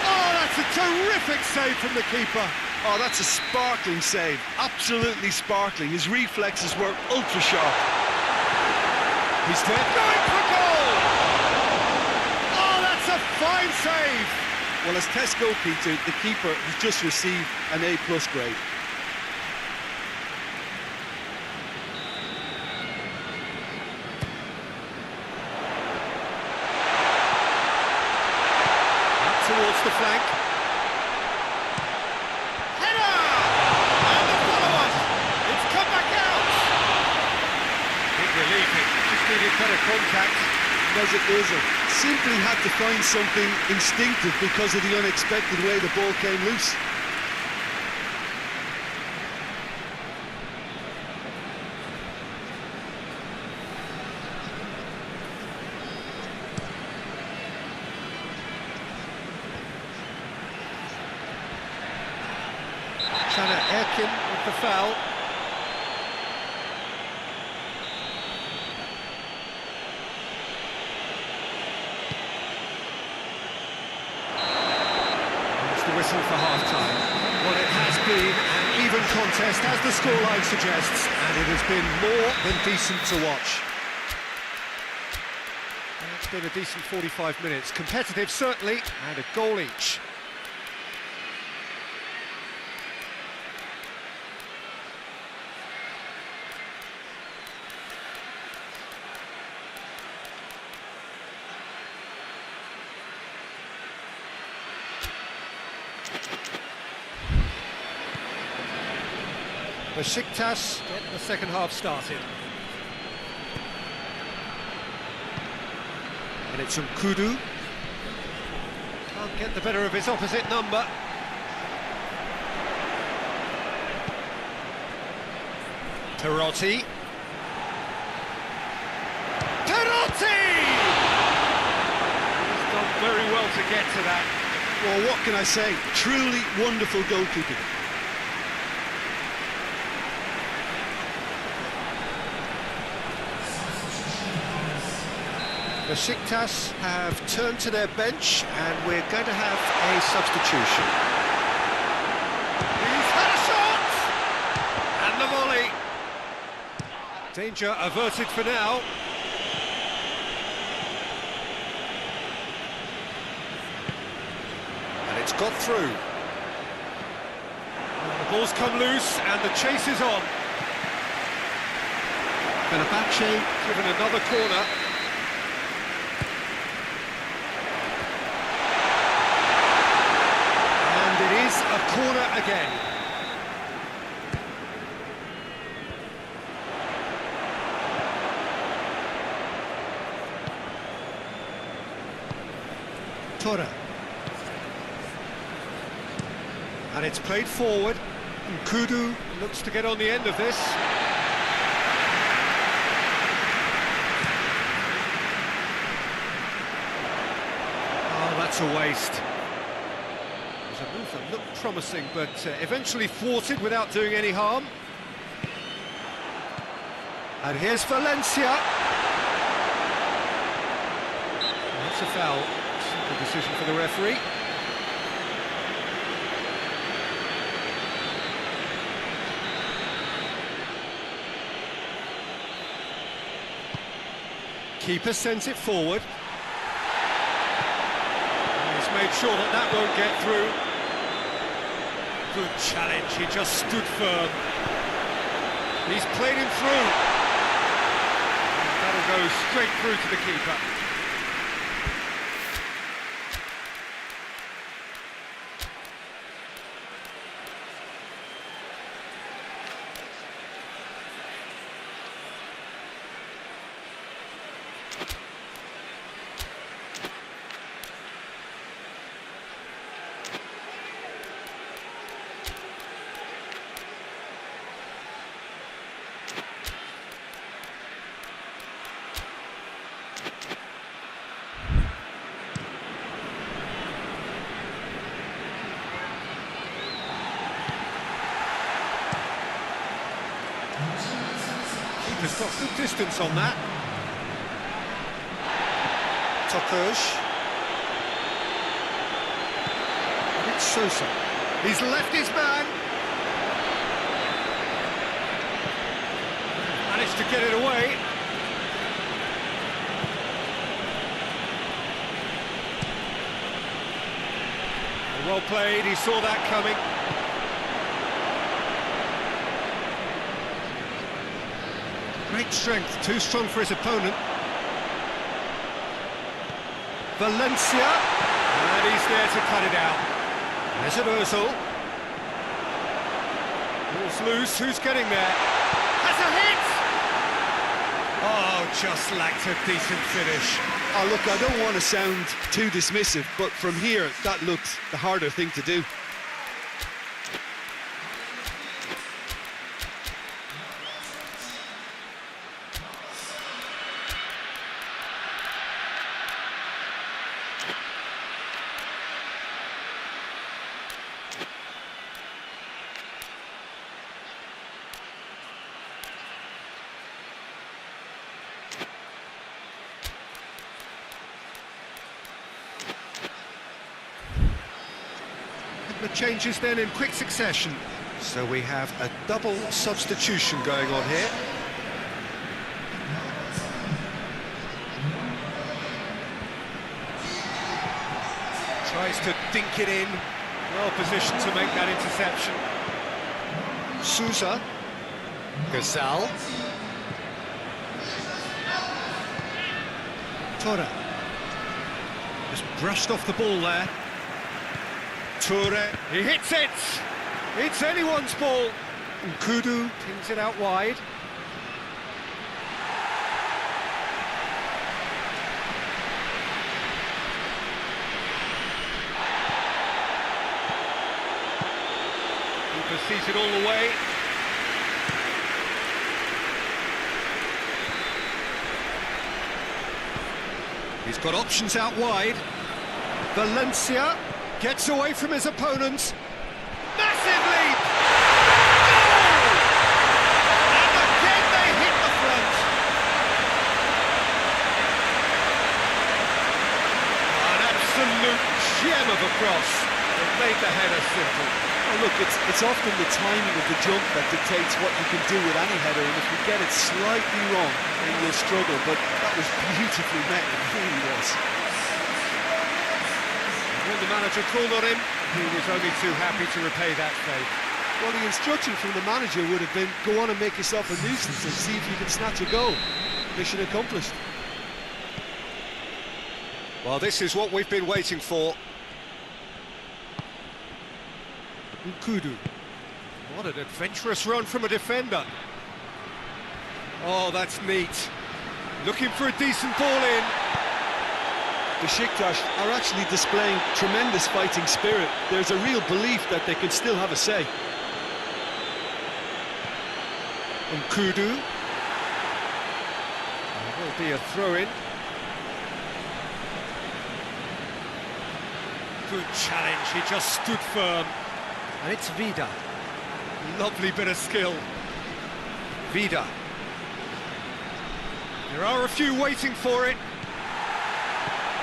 Oh, that's a terrific save from the keeper. Oh, that's a sparkling save. Absolutely sparkling. His reflexes were ultra sharp. He's there. Going for goal! Oh, that's a fine save! Well, as tests go, Peter, the keeper has just received an A+ grade. Towards the flank. Header! And the follow-up! It's come back out! Big relief, it just needed better contact. Mesut simply had to find something instinctive because of the unexpected way the ball came loose. Erkin with the foul. It's the whistle for half-time. Well, it has been an even contest, as the scoreline suggests, and it has been more than decent to watch. It's been a decent 45 minutes. Competitive, certainly, and a goal each. Besiktas get the second half started. And it's Kudu. Can't get the better of his opposite number. Perotti. very well to get to that. Well, what can I say? Truly wonderful goalkeeping. Besiktas have turned to their bench, and we're going to have a substitution. He's had a shot! And the volley. Danger averted for now. And it's got through. The ball's come loose, and the chase is on. Fenerbahce given another corner. A corner again. Tora. And it's played forward. And Kudu looks to get on the end of this. Oh, that's a waste. A move that looked promising, but eventually thwarted without doing any harm. And here's Valencia. That's a foul. Simple decision for the referee. Keeper sends it forward. And he's made sure that that won't get through. Good challenge, he just stood firm. He's played him through. And that'll go straight through to the keeper. He's got good distance on that. Tokush. It's Sosa. He's left his man. Managed to get it away. Well played, he saw that coming. Great strength, too strong for his opponent. Valencia, and he's there to cut it out. There's an Ozil. Ball's loose, who's getting there? Has a hit! Oh, just lacked a decent finish. Oh, look, I don't want to sound too dismissive, but from here, that looked the harder thing to do. The changes then in quick succession. So we have a double substitution going on here. Tries to dink it in. Well positioned to make that interception. Sousa. Gazal. Tora. Just brushed off the ball there. Toure, he hits it! It's anyone's ball! And Kudu pins it out wide. Keeper sees it all the way. He's got options out wide. Valencia gets away from his opponents. Massive leap! Goal! And again they hit the front. An absolute gem of a cross. It made the header simple. Oh, look, it's often the timing of the jump that dictates what you can do with any header, and if you get it slightly wrong, then you'll struggle, but that was beautifully met, it really was. When the manager called on him, he was only too happy to repay that favour. Well, the instruction from the manager would have been, go on and make yourself a nuisance and see if you can snatch a goal. Mission accomplished. Well, this is what we've been waiting for. Nkudu. What an adventurous run from a defender. Oh, that's neat. Looking for a decent ball in. Besiktas are actually displaying tremendous fighting spirit. There's a real belief that they can still have a say. Nkudu. There will be a throw-in. Good challenge, he just stood firm. And it's Vida. Lovely bit of skill. Vida. There are a few waiting for it.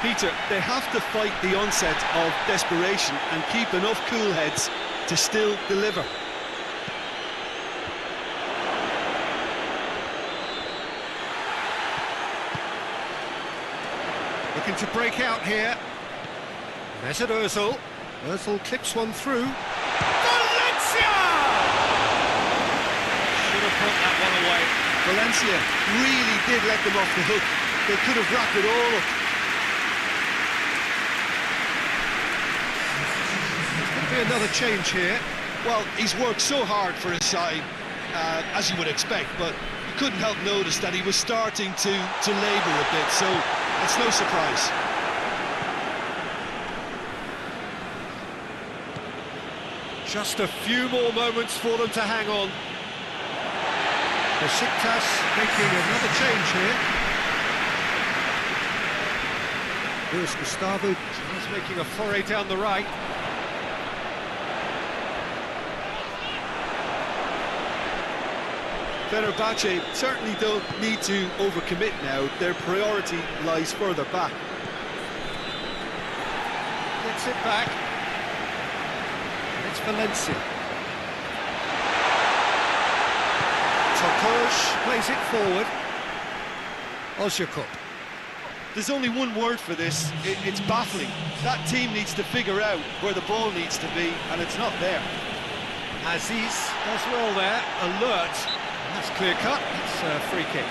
Peter, they have to fight the onset of desperation and keep enough cool heads to still deliver. Looking to break out here. Mesut Ozil. Ozil clips one through. Valencia! Should have put that one away. Valencia really did let them off the hook. They could have wrapped it all up. There's going to be another change here. Well, he's worked so hard for his side, as you would expect, but you couldn't help notice that he was starting to labour a bit, so it's no surprise. Just a few more moments for them to hang on. Besiktas making another change here. Luis Gustavo is making a foray down the right. Fenerbahce certainly don't need to overcommit now. Their priority lies further back. Gets it back. It's Valencia. Tokosh plays it forward. Ozyakup. There's only one word for this, it's baffling. That team needs to figure out where the ball needs to be, and it's not there. Aziz does well there, alert. That's clear cut, it's a free kick.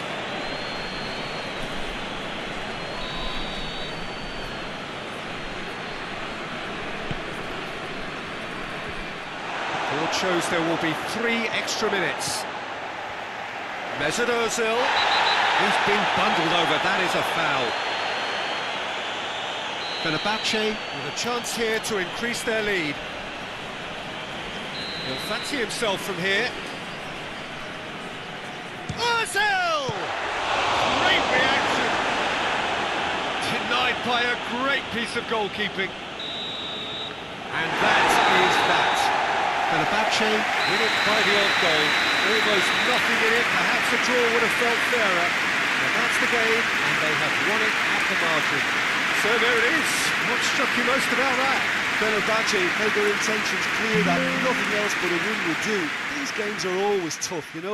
The board shows there will be 3 extra minutes. Mesut Ozil, he's been bundled over, that is a foul. Fenerbahce with a chance here to increase their lead. He'll fancy himself from here. Ozil! Great reaction! Denied by a great piece of goalkeeping. And that is that. Fenerbahce win it by the odd goal. Almost nothing in it, perhaps a draw would have felt fairer. But that's the game, and they have won it at the margin. So there it is. What struck you most about that? Fenerbahce made their intentions clear that nothing else but a win would do. These games are always tough, you know.